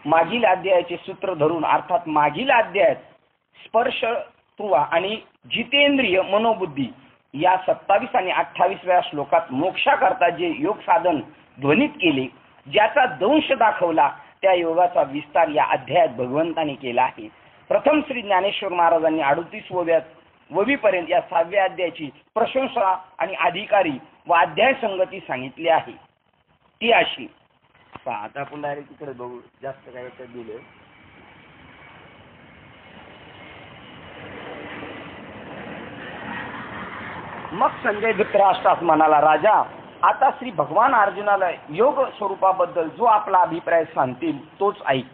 मागील अध्यायाचे सूत्र धरून अर्थात मागील अध्यायात स्पर्श तुवा आणि जितेंद्रिय मनोबुद्धी या 27 आणि 28व्या श्लोकात मोक्षाकरता जे योग साधन ध्वनित केले, ज्याचा दंश दाखवला, त्या योगाचा विस्तार या अध्यायात भगवंताने केला आहे. प्रथम श्री ज्ञानेश्वर महाराजांनी 38व्या ववीपर्यंत या 6व्या अध्यायाची प्रशंसा आणि अधिकारी व अध्याय संगती सांगितली आहे. ती अशी. आता आपण डायरेक्ट तिकडे बघू, जास्त काय दिले. मग संजय धृतराष्ट्रास म्हणाला, राजा, आता श्री भगवान अर्जुनाला योग स्वरूपाबद्दल जो आपला अभिप्राय सांगतील तोच ऐक.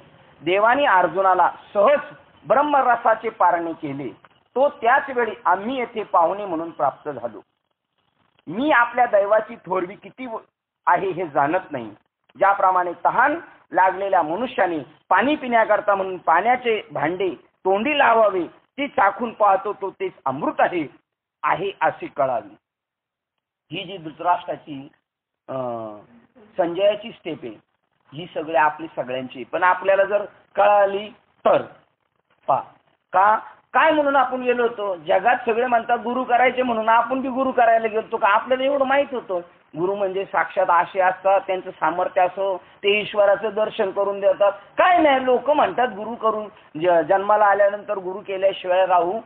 देवाने अर्जुनाला सहज ब्रह्मरसाचे पारणे केले. तो त्याच वेळी आम्ही येथे पाहुणे म्हणून प्राप्त झालो. मी आपल्या दैवाची थोरवी किती आहे हे जाणत नाही. ज्याप्रमाणे तहान लागलेल्या मनुष्याने पाणी पिण्याकरता म्हणून पाण्याचे भांडे तोंडी लावावे, ते चाखून पाहतो तो तेच अमृत आहे असे कळावे. ही जी धृतराष्ट्राची संजयाची स्टेप आहे, ही सगळी आपली सगळ्यांची, पण आपल्याला जर कळाली तर का काय म्हणून आपण गेलो होतो. जगात सगळे म्हणतात गुरु करायचे म्हणून आपण बी गुरु करायला गेलो का. आपल्याला एवढं माहित होतं गुरु म्हणजे साक्षात असे असतात, त्यांचं सामर्थ्य असो, ते ईश्वराचं दर्शन करून देतात. काय नाही, लोक म्हणतात गुरु करून जन्माला आल्यानंतर गुरु केल्याशिवाय राहू,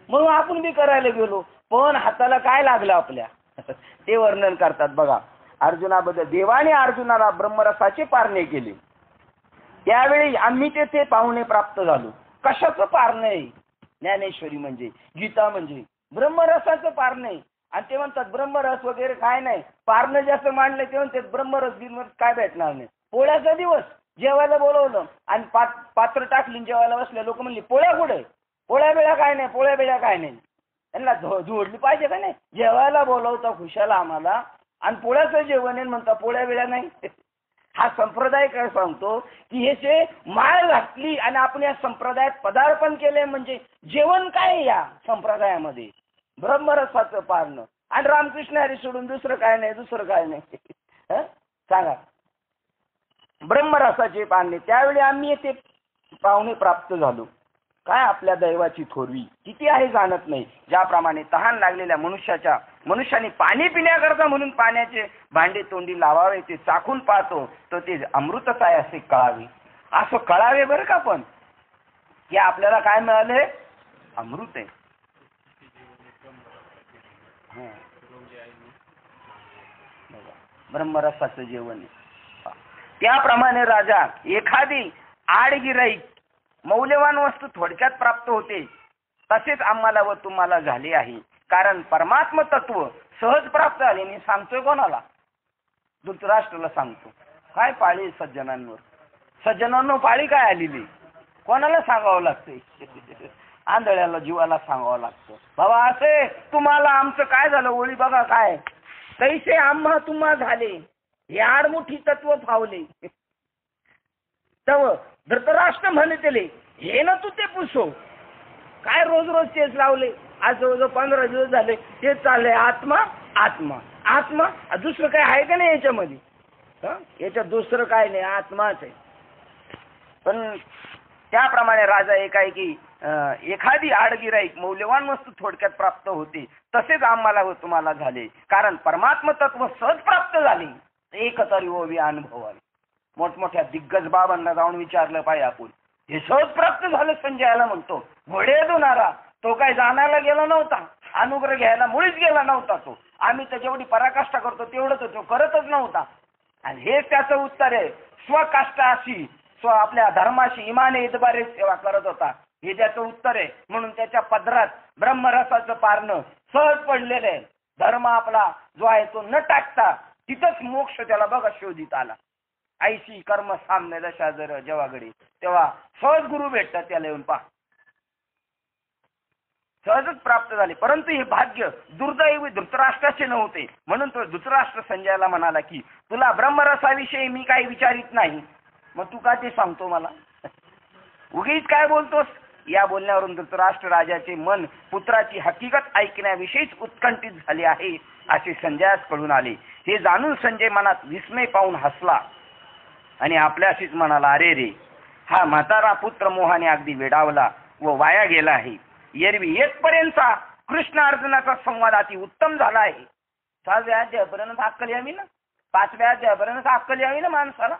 म्हणून आपण बी करायला गेलो. पण हाताला काय लागलं आपल्या ते वर्णन करतात बघा. अर्जुनाबद्दल देवाने अर्जुनाला ब्रह्मरसाचे पारणे केले. त्यावेळी आम्ही तेथे पाहुणे प्राप्त झालो. कशाचं पारणे आहे? ज्ञानेश्वरी म्हणजे, गीता म्हणजे ब्रह्मरसाचं पारणे. आणि ते म्हणतात ब्रह्मरस वगैरे काय नाही, पारणं जास्त मांडलं ते म्हणतात ब्रह्मरस बिरमरस काय भेटणार नाही. पोळ्याचा दिवस जेवायला बोलवलं आणि पात्र टाकली, जेवायला बसले. लोक म्हणले पोळ्या कुठे? पोळ्या बेळ्या काय नाही, पोळ्या बेळ्या काय नाही. त्यांना जोडली पाहिजे का नाही? जेवायला बोलवता खुशाला आम्हाला आणि पोळ्याचं जेवण आहे म्हणता पोळ्या बेळ्या नाही. हा संप्रदाय काय सांगतो की हे जे माळ घातली आणि आपण या संप्रदायात पदार्पण केले, म्हणजे जेवण काय या संप्रदायामध्ये? ब्रह्मरसाचं पारणं. आणि रामकृष्ण हरी सोडून दुसरं काय नाही, दुसरं काय नाही. सांगा, ब्रह्मरसाचे पारणे. त्यावेळी आम्ही येथे पाहुणे प्राप्त झालो. काय आपल्या दैवाची थोरवी किती आहे जाणत नाही. ज्याप्रमाणे तहान लागलेल्या मनुष्याने पाणी पिण्याकरता म्हणून पाण्याचे भांडे तोंडी लावावे, ते चाखून पाहतो तर ते अमृतच आहे असे कळावे. असं कळावे बरं का. पण की आपल्याला काय मिळाले? अमृत आहे. ब्रह्मरसाचं जेवण आहे. त्याप्रमाणे राजा, एखादी आडगिराईक मौल्यवान वस्तू थोडक्यात प्राप्त होते, तसेच आम्हाला व तुम्हाला झाले आहे. कारण परमात्म तत्व सहज प्राप्त झाले. मी सांगतोय कोणाला? धृतराष्ट्राला सांगतो. काय पाळी सज्जनांवर. सज्जनांनो पाळी काय आलेली? कोणाला सांगावं लागतंय? आंधळ्याला जीवाला सांगावं लागतं. बाबा असे तुम्हाला आमचं काय झालं, ओळी बघा काय, तैसे आम्हा तुम्हा झाले, हे आडमुठी तत्व फावले. तव धृतराष्ट्र म्हणते हे ना तू ते पुसो. काय रोज रोज तेच लावले. आज जवळजवळ 15 दिवस झाले तेच चाललंय. आत्मा आत्मा आत्मा. दुसरं काय आहे का नाही याच्यामध्ये? याच्यात दुसरं काय नाही, आत्माच आहे. पण त्याप्रमाणे राजा एकाएकी एखादी आडगिराईक मौल्यवान वस्तू थोडक्यात प्राप्त होते, तसेच आम्हाला व तुम्हाला झाले. कारण परमात्म तत्व सहज प्राप्त झाले, एक तरी ओवी अनुभवावे. मोठमोठ्या दिग्गज बाबांना जाऊन विचारलं पाहिजे आपण. हे सहज प्राप्त झालं संजयाला म्हणतो. घोडे धुणारा तो काय जाणायला गेला नव्हता, अनुग्रह घ्यायला मुळीच गेला नव्हता. तो आम्ही तर जेवढी पराकाष्ठा करतो तेवढंच तो करतच नव्हता. आणि हे त्याचं उत्तर आहे. स्वकाष्ठाशी आपल्या धर्माशी इमाने इतबारे सेवा करत होता, हे त्याचं उत्तर आहे. म्हणून त्याच्या पदरात ब्रह्मरसाचं पारणं सहज पडलेलं आहे. धर्म आपला जो आहे तो न टाकता तिथंच मोक्ष त्याला बघा शोधित आला. ऐशी कर्म साम्य दशा जर जेव्हा घडी, तेव्हा सहज गुरु भेटतात त्याला येऊन पहा. सहजच प्राप्त झाले. परंतु हे भाग्य दुर्दैवी धृतराष्ट्राचे नव्हते. म्हणून तो धृतराष्ट्र संजयाला म्हणाला की तुला ब्रह्मरसाविषयी मी काही विचारित नाही, मग तू का ते सांगतो मला? उगीच काय बोलतोस? या बोलण्यावरून धृतराष्ट्र राजाचे मन पुत्राची हकीकत ऐकण्याविषयीच उत्कंठित झाले आहे असे संजयास कळून आले. हे जाणून संजय मनात विस्मय पाहून हसला आणि आपल्याशीच म्हणाला, अरे रे, हा म्हातारा पुत्र मोहाने अगदी वेडावला व वाया गेला आहे. एरवी येतपर्यंतचा कृष्ण अर्जुनाचा संवाद अति उत्तम झाला आहे. 6व्या अध्यायापर्यंत अक्कल यावी ना, 5व्या अध्यायापर्यंत अक्कल यावी ना माणसाला.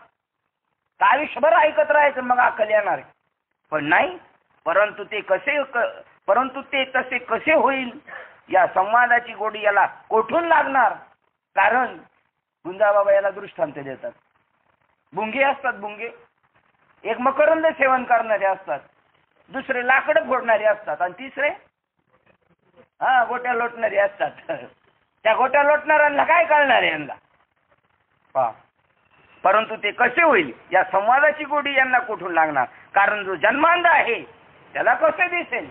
आयुष्यभर ऐकत राहायचं मग अक्कल येणार आहे. पण नाही. परंतु ते तसे कसे होईल, या संवादाची गोडी याला कोठून लागणार. कारण गुंजाबाबा याला दृष्टांत देतात. भुंगे असतात, भुंगे एक मकरंद सेवन करणारे असतात, दुसरे लाकडं फोडणारे असतात आणि तिसरे गोट्या लोटणारे असतात. त्या गोट्या लोटणाऱ्यांना काय कळणार आहे यांना. परंतु ते कसे होईल, या संवादाची गोडी यांना कुठून लागणार. कारण जो जन्मांध आहे त्याला कसे दिसेल.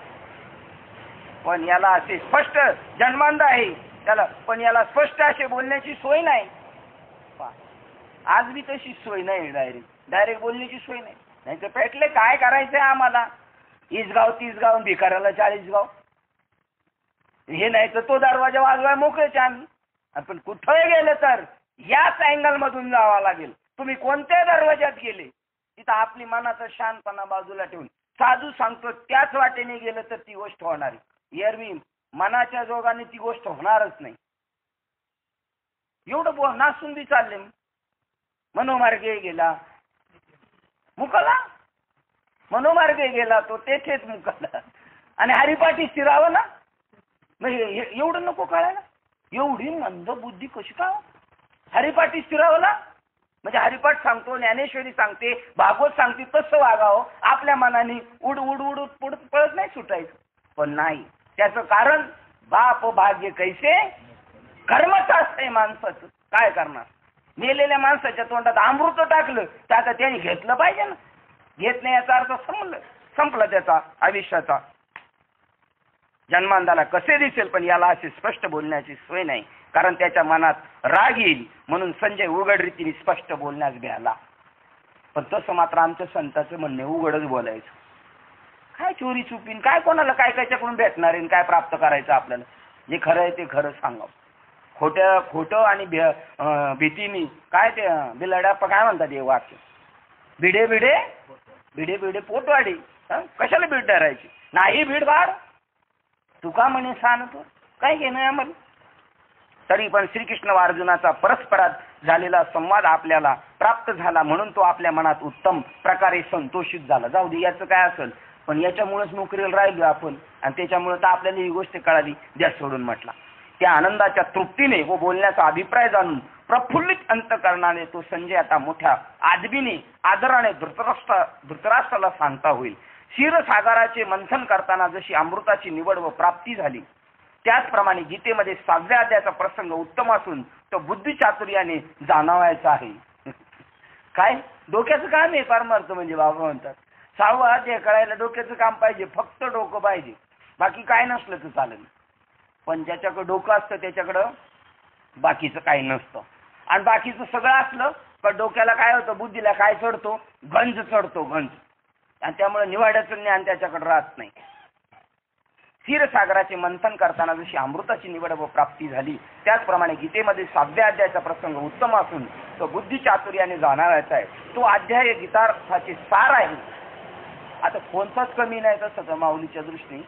पण याला असे स्पष्ट जन्मांध आहे त्याला, पण याला स्पष्ट असे बोलण्याची सोय नाही. आज बी तशी सोय नाही. डायरेक्ट बोलण्याची सोय नाही. नाही तर पेटले काय करायचंय आम्हाला. 20 गाव 30 गाव, भिकाऱ्याला 40 गाव. हे नाही तर तो दरवाजा वाजवाय मोकळेच आम्ही. आपण कुठे गेले तर याच अँगल मधून जावं लागेल. तुम्ही कोणत्या दरवाज्यात गेले तिथं आपली मनाचा शांतपणा बाजूला ठेवून साधू सांगतो त्याच वाटेने गेलं तर ती गोष्ट होणार आहे. एरवी मनाच्या जोगाने ती गोष्ट होणारच नाही. एवढं नासून बी चालले. मनोमार्गे गेला मुकाला, मनोमार्गे गेला तो तेथेच मुकाला. आणि हरिपाठी शिरावं ना, म्हणजे एवढं नको कळायला. एवढी मंद बुद्धी कशी का. हरिपाठी शिरावला म्हणजे हरिपाठ सांगतो, ज्ञानेश्वरी सांगते, भागवत सांगते तसं वागावं. आपल्या मनाने उड उड उड पळत नाही सुटायचं. पण नाही. त्याचं कारण बाप भाग्य कैसे कर्मच असतंय माणसाचं. काय करणार. मेलेल्या माणसाच्या तोंडात अमृत टाकलं तर आता त्याने घेतलं पाहिजे ना. घेत नाही याचा अर्थ संपला त्याचा आयुष्याचा. जन्मांधाला कसे दिसेल, पण याला अशी स्पष्ट बोलण्याची सोय नाही. कारण त्याच्या मनात राग येईल. म्हणून संजय उघड रीतीने स्पष्ट बोलण्यास भ्याला. पण तसं मात्र आमच्या संतांचं म्हणणे उघडच बोलायचं. काय चोरी चुपीन काय, कोणाला काय कायच्याकडून भेटणार आहे, काय प्राप्त करायचं आपल्याला. जे खरं आहे ते खरं सांगावं. खोटं आणि भीतीनी काय ते बिलाड्याप्पा काय म्हणतात हे वाक्य. भिडे भिडे भिडे भिडे पोटवाडी. कशाला भीड धरायची. नाही भीड भाड तुका म्हणे सांगतो. काय घेणं आम्हाला. तरी पण श्रीकृष्ण व अर्जुनाचा परस्परात झालेला संवाद आपल्याला प्राप्त झाला. म्हणून तो आपल्या मनात उत्तम प्रकारे संतोषित झाला. जाऊ दे याचं काय असेल, पण याच्यामुळेच नोकरीला राहिलो आपण आणि त्याच्यामुळे तर आपल्याला ही गोष्ट कळाली. द्या सोडून म्हटला. त्या आनंदाच्या तृप्तीने व बोलण्याचा अभिप्राय जाणून प्रफुल्लित अंतकरणाने तो संजय आता मोठ्या आदबीने आदराने धृतराष्ट्राला सांगता होईल. क्षीरसागराचे मंथन करताना जशी अमृताची निवड व प्राप्ती झाली, त्याचप्रमाणे गीतेमध्ये 6व्या अध्यायाचा प्रसंग उत्तम असून तो बुद्धिचातुर्याने जाणवायचा आहे. काय डोक्याचं काम आहे परमार्थ म्हणजे बाबा म्हणतात. 6वा अध्याय कळायला डोक्याचं काम पाहिजे. फक्त डोकं पाहिजे, बाकी काय नसलं तर चालेल. पण ज्याच्याकडं डोकं असतं त्याच्याकडं बाकीचं काही नसतं. आणि बाकीचं सगळं असलं तर डोक्याला काय होतं, बुद्धीला काय चढतो, गंज चढतो, गंज. आणि त्यामुळे निवाड्याचं ज्ञान त्याच्याकडे राहत नाही. क्षीरसागराचे मंथन करताना जशी अमृताची निवड व प्राप्ती झाली, त्याचप्रमाणे गीतेमध्ये 6व्या अध्यायाचा प्रसंग उत्तम असून तो बुद्धिचातुर्याने जाणारायचा आहे. तो अध्याय गीतार्थाचे सार आहे. आता कोणताच कमी नाही तसं तर माऊलीच्या दृष्टीने.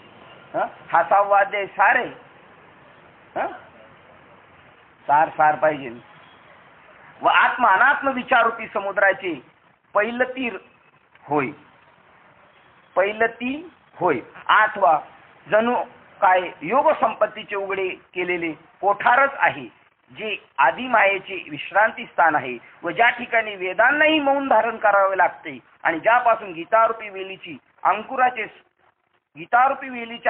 हा 6वा अध्याय सार आहे. सार पाहिजे. व आत्मा अनात्म विचारूपी समुद्राचे पैलती होय. 8वा जणू काय योग संपत्तीचे उघडे केलेले कोठारच आहे, जे आदिमायेचे विश्रांती स्थान आहे व ज्या ठिकाणी वेदांनाही मौन धारण करावे लागते आणि ज्यापासून गीतारूपी वेलीच्या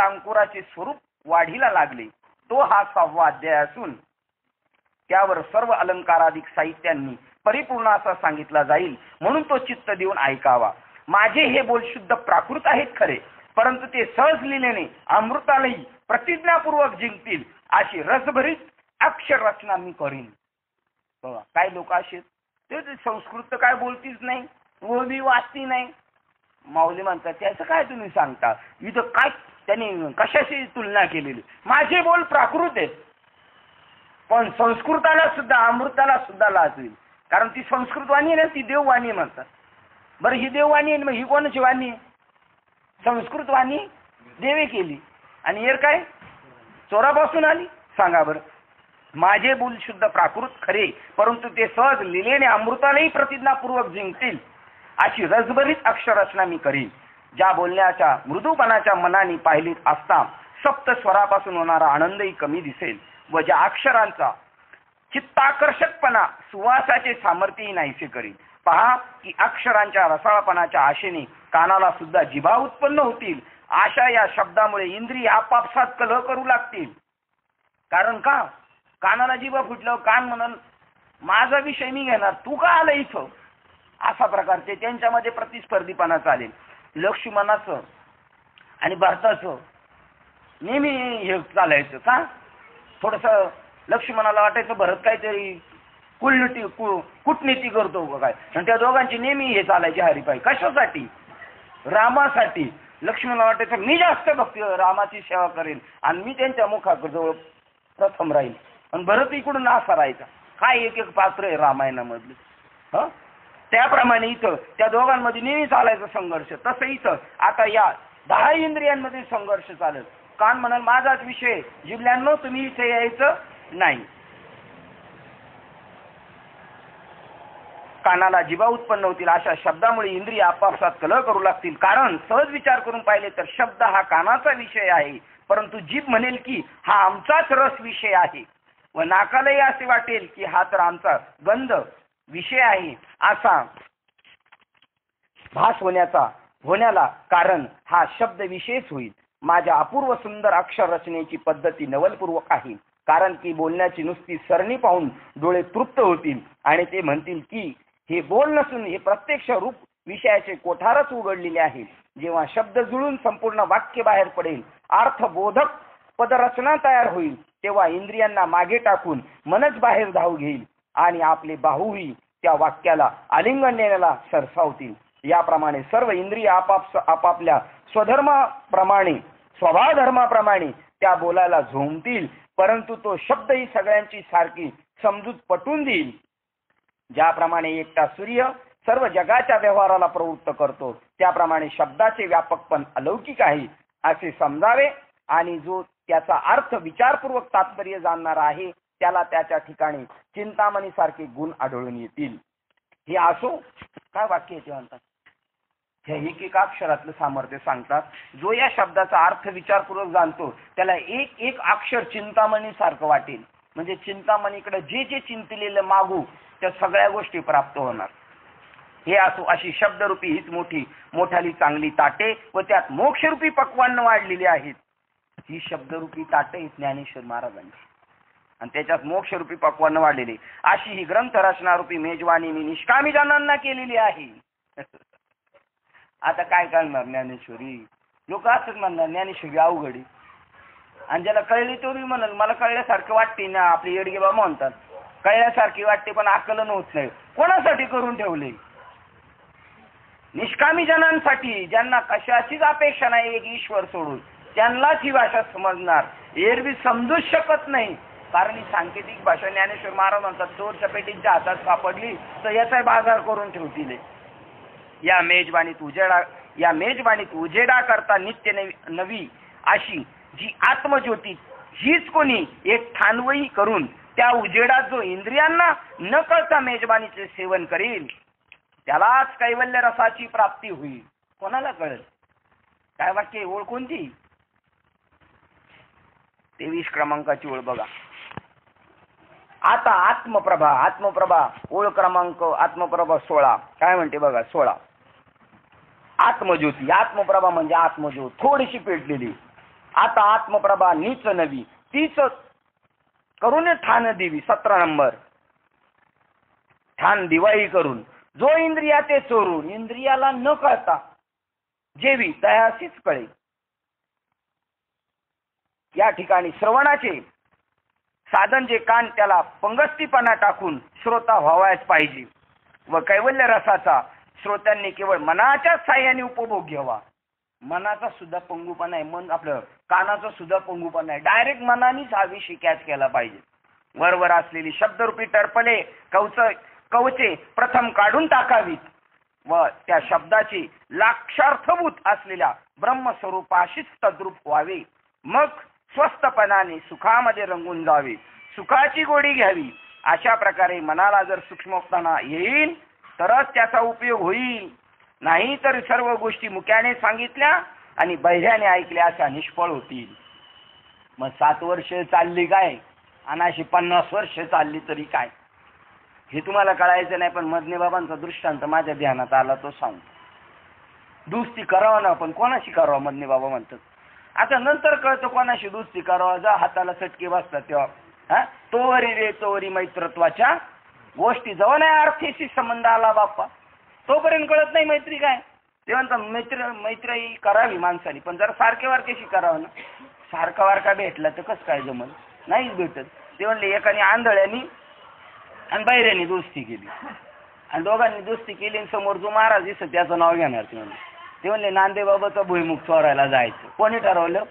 अंकुराचे स्वरूप वाढीला लागले, तो हा 6वा अध्याय असून त्यावर सर्व अलंकाराधिक साहित्यांनी परिपूर्ण असा सांगितला जाईल. म्हणून तो चित्त देऊन ऐकावा. माझे हे बोल शुद्ध प्राकृत आहेत खरे, परंतु ते सहज लिहिल्याने अमृतालाही प्रतिज्ञापूर्वक जिंकतील अशी रसभरीत अक्षर रचना मी करीन. बघा काही लोक असे ते संस्कृत काय बोलतीच नाही, ओवी वाचती नाही. माऊली म्हणतात त्याचं काय तुम्ही सांगता, इथं काय त्यांनी कशाशी तुलना केलेली. माझे बोल प्राकृत आहेत, पण संस्कृताला सुद्धा अमृताला सुद्धा लाजवेल. कारण ती संस्कृतवाणी आहे ना, ती देववाणी म्हणतात. बरं ही देववाणी आहे, मग ही कोणाची वाणी आहे? संस्कृत वाणी देवे केली आणि एर काय चोरापासून आली. सांगा बरं. माझे बोल शुद्ध प्राकृत खरे, परंतु ते सहज लिलेने अमृतालाही प्रतिज्ञापूर्वक जिंकतील अशी रसभरीत अक्षररचना मी करीन. ज्या बोलण्याच्या मृदूपणाच्या मनाने पाहिलीत असता सप्त स्वरापासून होणारा आनंदही कमी दिसेल व ज्या अक्षरांचा चित्ताकर्षकपणा सुवासाचे सामर्थ्यही नाहीसे करीन. पहा की अक्षरांच्या रसाळपणाच्या आशेने कानाला सुद्धा जिभा उत्पन्न होतील. आशा या शब्दामुळे इंद्रिय आपापसात कलह करू लागतील. कारण का? कानाला जिभा फुटल्यावर कान म्हणाल माझा विषय मी घेणार, तू का आला इथं? अशा प्रकारचे त्यांच्यामध्ये प्रतिस्पर्धीपणा चालेल. लक्ष्मणाचं आणि भरताचं नेहमी हे चालायचं का? थोडस लक्ष्मणाला वाटायचं भरत काहीतरी कूटनीती करतो का काय, आणि त्या दोघांची नेहमी हे चालायची हरिपाई. कशासाठी? रामासाठी. लक्ष्मणाला वाटायचं मी जास्त भक्ती रामाची सेवा करेन आणि मी त्यांच्या मुखाजवळ प्रथम राहील, आणि भरत इकडून असा राहायचा. काय एक एक पात्र आहे रामायणामधले. ह त्याप्रमाणे इथं त्या दोघांमध्ये नेहमी चालायचा संघर्ष. तसं इथं आता या 10 इंद्रियांमध्ये संघर्ष चालत. कान म्हणाल माझाच विषय, जिल्ह्यांनो तुम्ही इथे यायचं नाही. कानाला जिभा उत्पन्न होतील अशा शब्दामुळे इंद्रिय आपापसात कलह करू लागतील. कारण सहज विचार करून पाहिले तर शब्द हा कानाचा विषय आहे, परंतु जीभ म्हणेल की हा आमचाच रस विषय आहे, व नाकालाही असे वाटेल की हा तर आमचा गंध विषय आहे. असा भास होण्याला कारण हा शब्द विशेष होईल. माझ्या अपूर्व सुंदर अक्षर रचनेची पद्धती नवलपूर्वक आहे, कारण की बोलण्याची नुसती सरणी पाहून डोळे तृप्त होतील आणि ते म्हणतील की हे बोल नसून हे प्रत्यक्ष रूप विषयाचे कोठारच उघडलेले आहे. जेव्हा शब्द जुळून संपूर्ण वाक्य बाहेर पडेल, अर्थबोधक पदरचना तयार होईल, तेव्हा इंद्रियांना मागे टाकून मनच बाहेर धाव घेईल आणि आपले बाहूही त्या वाक्याला आलिंगन देण्याला सरसावतील. याप्रमाणे सर्व इंद्रिय आपापल्या स्वधर्माप्रमाणे स्वभावधर्माप्रमाणे त्या बोलायला झोमतील, परंतु तो शब्द ही सगळ्यांची सारखी समजूत पटवून देईल. ज्याप्रमाणे एकटा सूर्य सर्व जगाच्या व्यवहाराला प्रवृत्त करतो, त्याप्रमाणे शब्दाचे व्यापकपण अलौकिक आहे असे समजावे, आणि जो त्याचा अर्थ विचारपूर्वक तात्पर्य जाणणार आहे त्याला त्याच्या ठिकाणी चिंतामणी सारखे गुण आढळून येतील. हे असो काय वाक्य येते म्हणतात, हे एक अक्षरातलं सामर्थ्य सांगतात. जो या शब्दाचा अर्थ विचारपूर्वक जाणतो त्याला एक एक अक्षर चिंतामणी सारखं वाटेल. म्हणजे चिंतामणीकडे जे जे चिंतलेलं मागू त्या सगळ्या गोष्टी प्राप्त होणार. हे असो अशी शब्दरूपी हीच मोठाली चांगली ताटे व त्यात मोक्षरूपी पक्वान्न वाढलेली आहेत. ही शब्दरूपी ताटे ज्ञानेश्वर महाराजांची आणि त्याच्यात मोक्षरूपी पक्वान्न वाढलेली अशी ही ग्रंथ रचनारूपी मेजवानी मी निष्कामी जनांना केलेली आहे. आता काय करणार ज्ञानेश्वरी? लोक असंच म्हणणार ज्ञानेश्वरी अवघडी, आणि ज्याला कळली तो बी म्हणाल मला कळल्यासारखं वाटते ना. आपली येडगे बाबा म्हणतात कळल्यासारखी वाटते पण आकलन होत नाही. कोणासाठी करून ठेवले? निष्कामी जनांसाठी, ज्यांना कशाचीच अपेक्षा नाही एक ईश्वर सोडून, त्यांनाच ही भाषा समजणार. एरवी समजूच शकत नाही, कारण ही सांकेतिक भाषा ज्ञानेश्वर महाराज म्हणतात चोरच्या पेटींच्या हातात सापडली तर याचा बाजार करून ठेवतील. या मेजवानीत उजेडा करता नित्य नवी अशी जी आत्मज्योती हीच कोणी एक ठाणवही करून त्या उजेडात जो इंद्रियांना न कळता मेजवानीचे सेवन करील त्यालाच कैवल्य रसाची प्राप्ती होईल. कोणाला कळेल? काय वाक्य ओळ कोणती? 23 क्रमांकाची ओळ बघा. आता आत्मप्रभा ओळ क्रमांक आत्मप्रभा 16 काय म्हणते बघा. 16 आत्मज्योती. आत्मप्रभा म्हणजे आत्मज्योत थोडीशी पेटलेली. आता आत्मप्रभा नीच नवी तीच करून ठाण देवी. 17 नंबर ठाण दिवाळी करून जो इंद्रिया ते चोरून इंद्रियाला न कळता जेवी तयासीच कळे. या ठिकाणी श्रवणाचे साधन जे कान त्याला पंगस्तीपणा टाकून श्रोता व्हावायच पाहिजे व कैवल्य रसाचा श्रोत्यांनी केवळ मनाच्या साह्याने उपभोग घ्यावा. मनाचा सुद्धा पंगुपणा आहे, मन आपलं कानाचा सुद्धा पंगुपणा आहे. डायरेक्ट मनानेच हा विषय कॅच केला पाहिजे. वरवर असलेली शब्दरूपी टरपले कवचे प्रथम काढून टाकावीत व त्या शब्दाची लाक्षार्थभूत असलेल्या ब्रह्मस्वरूपाशीच तद्रूप व्हावे. मग स्वस्थपणाने सुखामध्ये रंगून जावे, सुखाची गोडी घ्यावी. अशा प्रकारे मनाला जर सूक्ष्मपणा येईल तरच त्याचा उपयोग होईल. नाही तर सर्व गोष्टी मुक्याने सांगितल्या आणि बहिऱ्याने ऐकल्या अशा निष्फळ होतील. मग 7 वर्ष चालली काय आणि अशी 50 वर्ष चालली तरी काय, हे तुम्हाला कळायचं नाही. पण मदने बाबांचा दृष्टांत माझ्या ध्यानात आला तो सांगतो. दुस्ती करावं ना, पण कोणाशी करावं मदने बाबा म्हणतात. आता नंतर कळतं कोणाशी दुस्ती करावं, जा हाताला चटके बसतात तेव्हा. तोवरी रे तोवरी मैत्रत्वाच्या गोष्टी, जवळ नाही अर्थीशी संबंध आला बाप्पा तोपर्यंत कळत नाही मैत्री काय. तेव्हा मैत्री करावी माणसाने, पण जरा सारखे वारकेशी करावं ना. सारखा वारका भेटला तर कसं काय जमल, नाहीच भेटत. ते म्हणले एकाने आंधळ्यानी आणि बहिऱ्यानी दोस्ती केली आणि दोघांनी दोस्ती केली आणि समोर जो महाराज दिसत त्याचं नाव घेणार. ते म्हणले नांदेबाबाचा भुईमुख चोरायला जायचं. कोणी ठरवलं?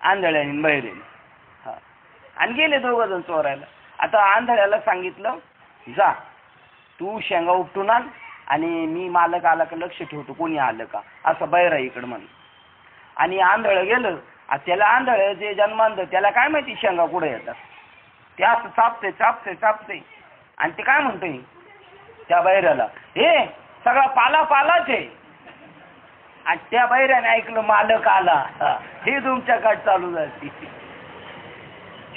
आंधळ्यानी बहिऱ्यानी. हा, आणि गेले दोघं जण चोरायला. आता आंधळ्याला सांगितलं जा तू शेंगा उपटून आण आणि मी मालक आला का लक्ष ठेवतो कोणी आलं का, असं बहिरा इकडं म्हण. आणि आंधळ गेलं. त्याला आंधळ जे जन्मांध त्याला काय माहिती शेंगा कुठे येतात. ते असं चापते चापते चापते आणि ते काय म्हणतोय त्या बहिऱ्याला, हे सगळा पाला पालाच आहे. आणि त्या बहिऱ्याने ऐकलं मालक आला, हे तुमच्याकडे चालू झाली.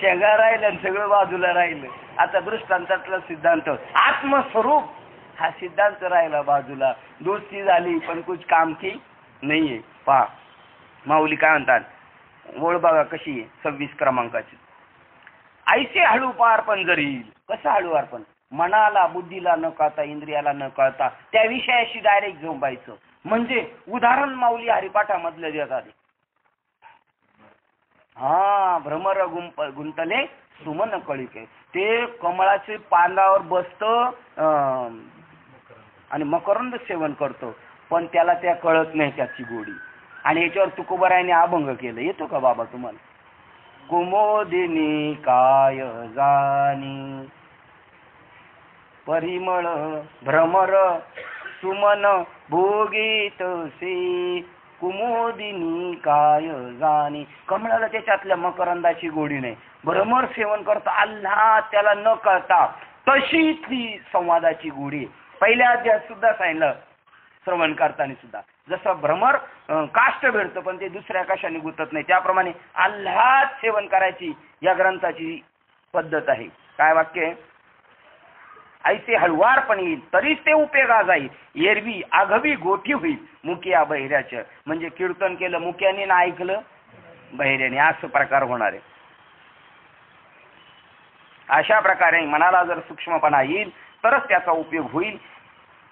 शेंगा राहिलं आणि सगळं बाजूला राहिलं. आता दृष्टांतातला सिद्धांत आत्मस्वरूप हा सिद्धांत राहिला बाजूला. दोस्ती झाली पण कुछ काम की नाहीये. पहा माऊली काय म्हणतात, ओळ बघा कशी आहे 26 क्रमांकाची. ऐसे हळू पारपण जरी. कसं हळू अर्पण? मनाला बुद्धीला न कळता इंद्रियाला न कळता त्या विषयाशी डायरेक्ट झोंबायचं. म्हणजे उदाहरण माऊली हरिपाठामधलं देतात. हा भ्रमर गुंतले सुमन कळिके. ते कमळाचे पानावर बसतं आणि मकरंद सेवन करतो, पण त्याला त्या कळत नाही त्याची गोडी. आणि याच्यावर तुकोबरायाने अभंग केलं. येतो का बाबा तुम्हाला? कुमोदिनी काय जानी परिमळ भ्रमर सुमन भोगीतसे. कुमोदिनी काय जानी, कमळाला त्याच्यातल्या मकरंदाची गोडी नाही. भ्रमर सेवन करता आल्हा त्याला न कळता तशी ती संवादाची गोडी. पहिल्या अध्यायात सुद्धा सांगितलं श्रवण करताना सुद्धा, जसं भ्रमर काष्ट भेटतं पण ते दुसऱ्या कशाने गुतत नाही, त्याप्रमाणे आल्हाद सेवन करायची या ग्रंथाची पद्धत आहे. काय वाक्य? ऐसे हळुवारपणे येईल तरीच ते उपयोगा जाईल. एरवी आघवी गोठी होईल मुकिया बहिऱ्याचं. म्हणजे कीर्तन केलं मुक्याने ना ऐकलं बहिऱ्याने, असं प्रकार होणार आहे. अशा प्रकारे मनाला जर सूक्ष्मपणा येईल तरच त्याचा उपयोग होईल.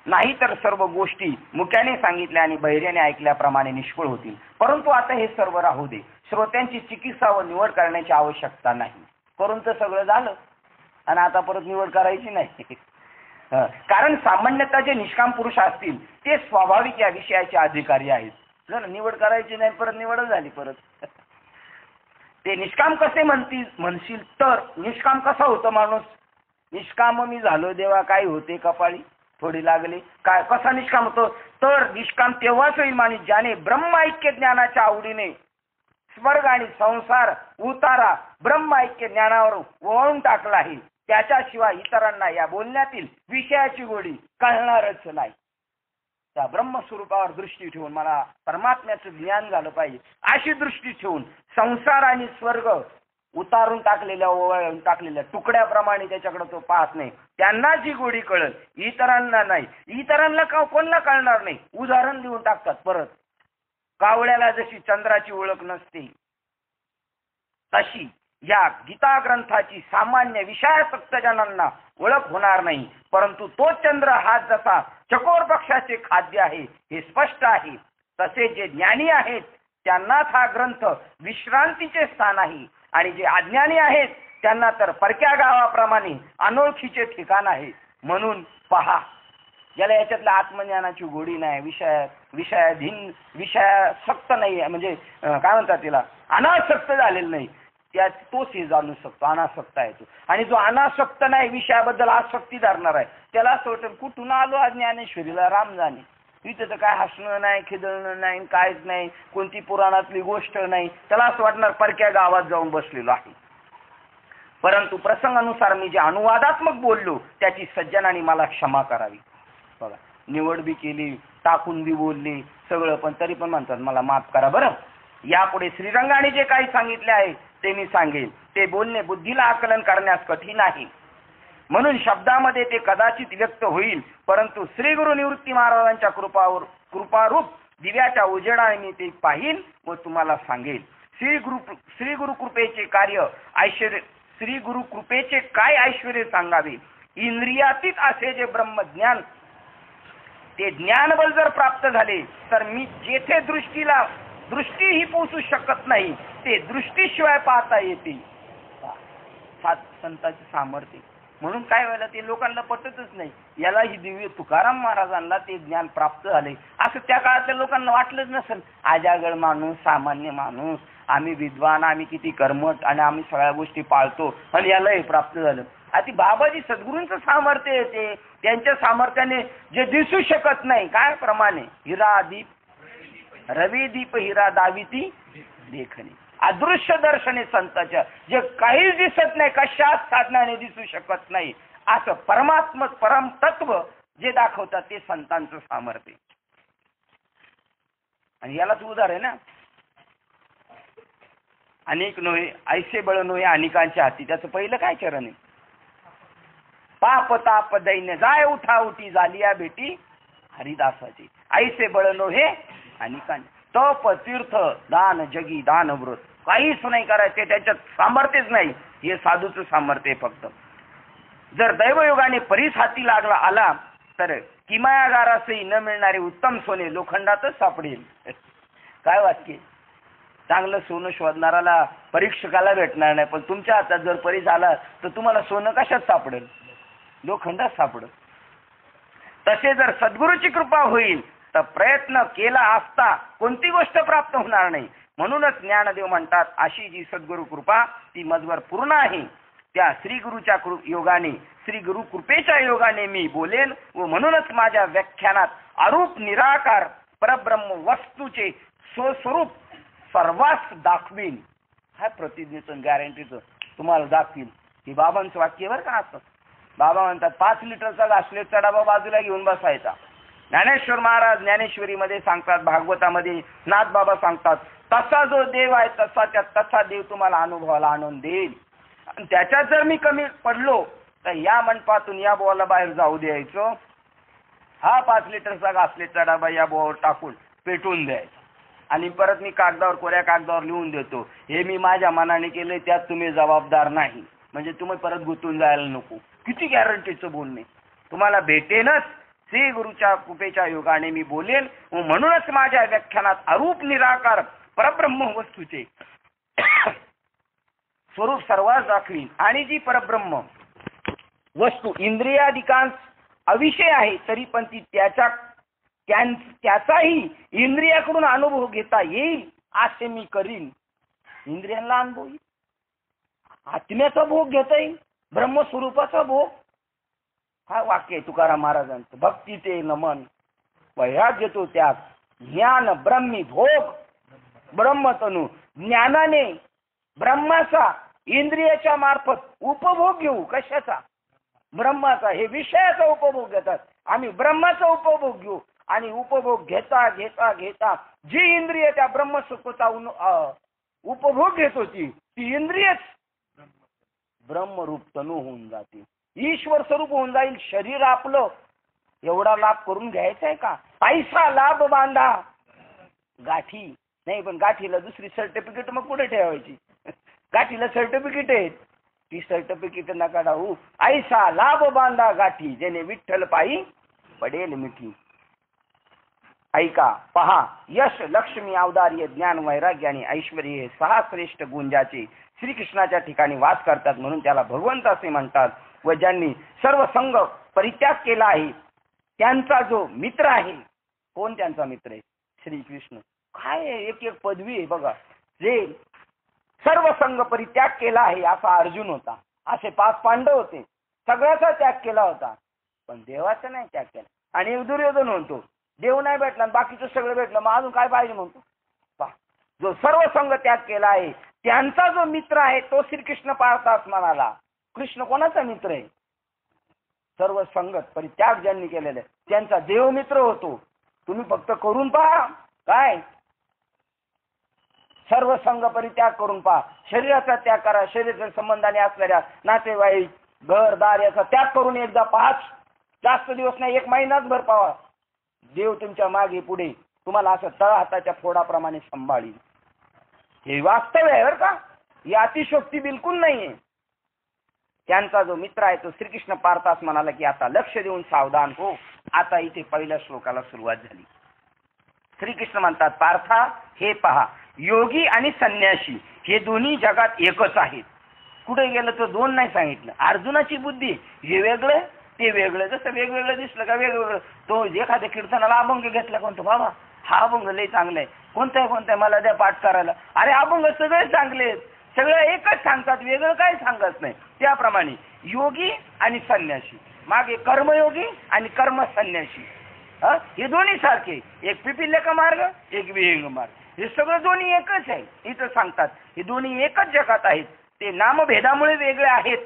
नाही तर सर्व गोष्टी मुक्याने सांगितल्या आणि बहिऱ्याने ऐकल्याप्रमाणे निष्फळ होतील. परंतु आता हे सर्व राहू दे. श्रोत्यांची चिकित्सा व निवड करण्याची आवश्यकता नाही. करून तर सगळं झालं आणि आता परत निवड करायची नाही. कारण सामान्यतः जे निष्काम पुरुष असतील ते स्वाभाविक या विषयाचे अधिकारी आहेत. जर निवड करायची नाही परत निवडच झाली परत. ते निष्काम कसे म्हणशील तर निष्काम कसा होतो माणूस? निष्काम मी झालो देवा काय होते कपाळी थोडी लागली. काय कसा निष्काम होतो? तर निष्काम तेव्हाच होईल माणूस ज्याने ब्रह्म ऐक्य ज्ञानाच्या आवडीने स्वर्ग आणि संसार उतारा ब्रह्म ऐक्य ज्ञानावर वळून टाकला आहे. त्याच्याशिवाय इतरांना या बोलण्यातील विषयाची गोडी कळणारच नाही. त्या ब्रह्मस्वरूपावर दृष्टी ठेवून मला परमात्म्याचं ज्ञान झालं पाहिजे अशी दृष्टी ठेवून संसार आणि स्वर्ग उतारून टाकलेल्या ओवाळून टाकलेल्या तुकड्याप्रमाणे त्याच्याकडे तो पाहत नाही. त्यांना जी गोडी कळल, इतरांना नाही. इतरांना कोणाला कळणार नाही. उदाहरण देऊन टाकतात परत. कावळ्याला जशी चंद्राची ओळख नसते तशी या गीता ग्रंथाची सामान्य विषयासक्त जनांना ओळख होणार नाही. परंतु तो चंद्र हा जसा चकोर पक्षाचे खाद्य आहे हे स्पष्ट आहे, तसे जे ज्ञानी आहेत त्यांनाच हा ग्रंथ विश्रांतीचे स्थान आहे आणि जे अज्ञानी आहेत त्यांना तर परक्या गावाप्रमाणे अनोळखीचे ठिकाण आहे. म्हणून पहा, ज्याला याच्यातल्या आत्मज्ञानाची गोडी नाही, विषयाधीन विषयासक्त नाही, म्हणजे काय म्हणतात तिला अनासक्त झालेलं नाही, तोच हे जाणू शकतो, अनासक्त आहे तो. आणि जो अनासक्त नाही, विषयाबद्दल आसक्ती धरणार आहे, त्याला असं वाटतं कुठून आलो आज ज्ञानेश्वरीला, राम जाणे. इथे तर काय हसणं नाही, खिदळणं नाही, काहीच नाही, कोणती पुराणातली गोष्ट नाही. त्याला असं वाटणार परक्या गावात जाऊन बसलेलो आहे. परंतु प्रसंगानुसार मी जे अनुवादात्मक बोललो त्याची सज्जनाने मला क्षमा करावी. बघा, निवड बी केली, टाकून बी बोलली सगळं, पण तरी पण म्हणतात मला माफ करा. बरं, यापुढे श्रीरंगाने जे काही सांगितले आहे ते मी सांगेन. ते बोलणे बुद्धीला आकलन करण्यास कठीण आहे, म्हणून शब्दामध्ये ते कदाचित व्यक्त होईल. परंतु श्री गुरु निवृत्ती महाराजांच्या कृपारूप दिव्याच्या उजेडाने मी ते पाहिन व तुम्हाला सांगेन. श्री गुरु कृपेचे कार्य ऐश्वर्य, श्री गुरु कृपेचे काय ऐश्वर्य सांगावे. इंद्रियातीत असे जे ब्रह्मज्ञान, ते ज्ञानबल जर प्राप्त झाले तर मी जेथे दृष्टीही पोचू शकत नाही ते दृष्टीशिवाय पाहता येते. संतांचे सामर्थ्य. म्हणून काय व्हायला, ते लोकांना पटतच नाही. याला ही दिव्य तुकाराम महाराजांना ते ज्ञान प्राप्त झाले असं त्या काळातल्या लोकांना वाटलंच नसेल. आजागळ माणूस, सामान्य माणूस, आम्ही विद्वान, आम्ही किती कर्मठ आणि आम्ही सगळ्या गोष्टी पाळतो आणि याला हे प्राप्त झालं. आता बाबाजी सद्गुरूंचं सामर्थ्य येते, त्यांच्या सामर्थ्याने जे दिसू शकत नाही, काय प्रमाणे हिरा दीप रवी दीप हिरा दाविती देखणे, अदृश्य दर्शने संतांच्या, जे काहीच दिसत नाही, कशाच साधनाने दिसू शकत नाही, असं परमात्मक परम तत्व जे दाखवतात ते संतांचं सामर्थ्य. आणि यालाच उदाहरण आहे ना, अनेक नोहे ऐसे बळ नोहे अनेकांच्या हाती. त्याचं पहिलं काय चरण आहे, पाप ताप दैन्य जाय उठा उठी झालिया भेटी हरिदासाची. ऐसे बळ नोहे अनेकांचे, तप तीर्थ दान जगी दान व्रत, काहीच नाही करायचे, त्याच्यात सामर्थ्यच नाही. हे साधूचं सामर्थ्य फक्त. जर दैवयोगाने परीस हाती लागला आला तर किमयागारासही न मिळणारे उत्तम सोने लोखंडातच सापडेल. काय वाक्य. चांगलं सोनं शोधणाराला परीक्षकाला भेटणार नाही, पण तुमच्या हातात जर परीस आला तर तुम्हाला सोनं कशात सापडेल, लोखंडात सापडेल. तसे जर सद्गुरूची कृपा होईल तर प्रयत्न केला असता कोणती गोष्ट प्राप्त होणार नाही. म्हणूनच ज्ञानदेव म्हणतात, अशी जी सद्गुरु कृपा ती मजवर पूर्ण आहे. त्या श्री गुरुच्या योगाने, श्री गुरु कृपेच्या योगाने मी बोलेन व म्हणूनच माझ्या व्याख्यानात अरूप निराकार परब्रह्म वस्तूचे स्वस्वरूप सर्वांस दाखवीन. हा प्रतिज्ञेचं गॅरंटीचं तुम्हाला दाखवीन. हे बाबांचं वाक्य बरं का. असं बाबा म्हणतात 5 लिटरचा घासलेटचा डबा बाजूला घेऊन बसायचा. ज्ञानेश्वर महाराज ज्ञानेश्वरीमध्ये सांगतात, भागवतामध्ये नाथबाबा सांगतात, तसा जो देव आहे तसा देव तुम्हाला अनुभवाला आणून देईल. आणि त्याच्यात जर मी कमी पडलो तर या मंडपातून या बोला बाहेर जाऊ द्यायचो. हा 5 लिटरचा घासलेटचा डबा या बोवर टाकून पेटून द्यायचा. आणि परत मी कागदावर, कोऱ्या कागदावर लिहून देतो, हे मी माझ्या मनाने केले, त्यात तुम्ही जबाबदार नाही. म्हणजे तुम्ही परत गुंतून जायला नको. किती गॅरंटीचं बोलणे. तुम्हाला भेटेनच. श्री गुरुच्या कृपेच्या योगाने मी बोलेन व म्हणूनच माझ्या व्याख्यानात अरूप निराकार परब्रह्म वस्तूचे स्वरूप सर्वांस दाखवीन. आणि जी परब्रह्म वस्तू इंद्रियाधिकांश अविषय आहे तरी पण ती त्याचाही इंद्रियाकडून अनुभव घेता येईल असे मी करीन. इंद्रियांना अनुभव येईल, आत्म्याचा भोग घेता येईल, ब्रह्मस्वरूपाचा भोग. हा वाक्य आहे तुकाराम महाराजांचं. भक्ती ते नमन, वैराग्य तो त्याग, ज्ञान ब्रह्मी भोग ब्रह्मतनु. ज्ञानाने ब्रह्माचा इंद्रियाच्या मार्फत उपभोग घेऊ. कशाचा? ब्रह्माचा. हे विषयाचा उपभोग घेतात, आम्ही ब्रह्माचा उपभोग घेऊ. आणि उपभोग घेता घेता घेता जी इंद्रिय त्या ब्रह्मसुखाचा उपभोग घेत होती ती इंद्रियच ब्रह्मरूप तनु होऊन जाते, ईश्वर स्वरूप होऊन जाईल. शरीर आपलं एवढा लाभ करून घ्यायचा आहे का? पैसा लाभ बांधा गाठी नाही, पण गाठीला दुसरी सर्टिफिकेट मग कुठे ठेवायची? गाठीला सर्टिफिकेट आहे, ती सर्टिफिकेट नका डावू. ऐसा लाभ बांधा गाठी जेणे विठ्ठल पायी पडेल मिठी. ऐका पहा, यश लक्ष्मी औदार्य ज्ञान वैराग्य आणि ऐश्वर्य हे 6 श्रेष्ठ गुण ज्याचे श्रीकृष्णाच्या ठिकाणी वास करतात म्हणून त्याला भगवंत असे म्हणतात. व ज्यांनी सर्व संग परित्याग केला आहे त्यांचा जो मित्र आहे. कोण त्यांचा मित्र आहे? श्रीकृष्ण. काय एक एक पदवी आहे बघा. जे सर्व संघ परित्याग केला आहे असा अर्जुन होता. असे 5 पांडव होते, सगळ्याचा त्याग केला होता, पण देवाचा नाही त्याग केला. आणि दुर्योधन म्हणतो देव नाही भेटला आणि बाकीचं सगळं भेटलं, मग अजून काय पाहिजे म्हणतो. पहा, जो सर्व संघ त्याग केला आहे त्यांचा जो मित्र आहे तो श्रीकृष्ण पार्थास म्हणाला. कृष्ण कोणाचा मित्र आहे? सर्व संगत परित्याग ज्यांनी केलेले त्यांचा देव मित्र होतो. तुम्ही फक्त करून पहा. काय? सर्व संघ परित्याग करून पहा. शरीराचा त्याग करा. शरीराच्या संबंधाने असलेल्या नातेवाईक, घरदार याचा त्याग करून एकदा 5 जास्त दिवस नाही 1 महिनाच भर पावा. देव तुमच्या मागे पुढे तुम्हाला असं तळहाताच्या फोडाप्रमाणे सांभाळील. हे वास्तव आहे बरं का, ही अतिशोक्ती बिलकुल नाहीये. त्यांचा जो मित्र आहे तो श्रीकृष्ण पार्थास म्हणाला की आता लक्ष देऊन सावधान हो. आता इथे पहिल्या श्लोकाला सुरुवात झाली. श्रीकृष्ण म्हणतात पार्था हे पहा, योगी आणि संन्यासी हे दोन्ही जगात एकच आहेत. कुठे गेलं तर 2 नाही सांगितलं. अर्जुनाची बुद्धी हे वेगळं ते वेगळं. जसं वेगवेगळं दिसलं का वेगवेगळं. तो एखाद्या कीर्तनाला अभंग घेतला कोणतो, बाबा हा अभंग लय चांगला आहे, कोणता आहे मला द्या पाठ करायला. अरे अभंग सगळे चांगले आहेत, सगळं एकच सांगतात, वेगळं काय सांगत नाही. त्याप्रमाणे योगी आणि संन्यासी, मागे कर्मयोगी आणि कर्म संन्यासी, हे दोन्ही सारखे. एक पिपिल्य का मार्ग, एक विहंग मार्ग, हे सगळं दोन्ही एकच आहे. इथं सांगतात हे दोन्ही एकच जगात आहेत. ते नामभेदामुळे वेगळे आहेत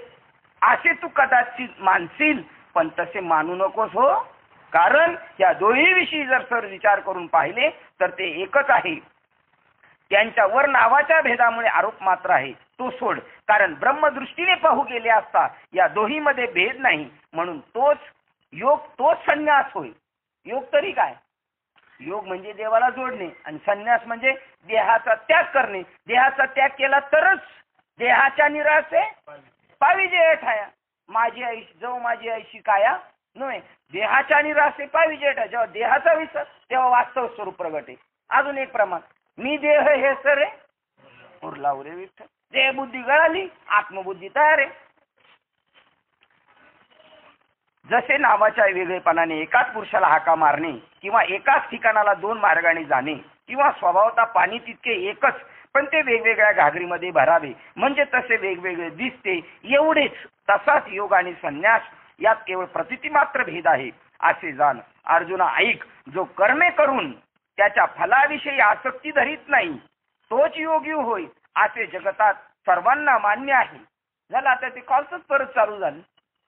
असे तू कदाचित मानशील, पण तसे मानू नकोस हो. कारण या दोन्हीविषयी जर सर विचार करून पाहिले तर ते एकच आहे. त्यांच्यावर नावाच्या भेदामुळे आरोप मात्र आहे, तो सोड. कारण ब्रह्मदृष्टीने पाहू गेले असता या दोहीमध्ये भेद नाही, म्हणून तोच योग तोच संन्यास होय. योग तरी काय? योग म्हणजे देवाला जोडणे आणि संन्यास म्हणजे देहाचा त्याग करणे. देहाचा त्याग केला तरच देहाच्या निराशे पाविजे ठाया. माझी आई जो माझी आईशी काया नव्हे, देहाच्या निराशे पाविजे ठाया. जेव्हा देहाचा विसर तेव्हा वास्तव स्वरूप प्रगट आहे. अजून एक प्रमाण, मी देह हे सर आहे उरला उरे विठ्ठल. देह बुद्धी गळाली, आत्मबुद्धी तयार आहे. जसे नावाच्या वेगळेपणाने एकाच पुरुषाला हाका मारणे किंवा एकाच ठिकाणाला 2 मार्गाने जाणे किंवा स्वभावता पाणी तितके एकच पण ते वेगवेगळ्या घागरीमध्ये भरावे म्हणजे तसे वेगवेगळे दिसते, एवढेच. तसाच योग आणि संन्यास यात केवळ प्रतिती मात्र भेद आहे असे जाण. अर्जुना ऐक, जो कर्मे करून त्याच्या फलाविषयी आसक्ती धरीत नाही तोच योगी होय असे जगतात सर्वांना मान्य आहे. झालं, आता ते कॉलच परत चालू झालं.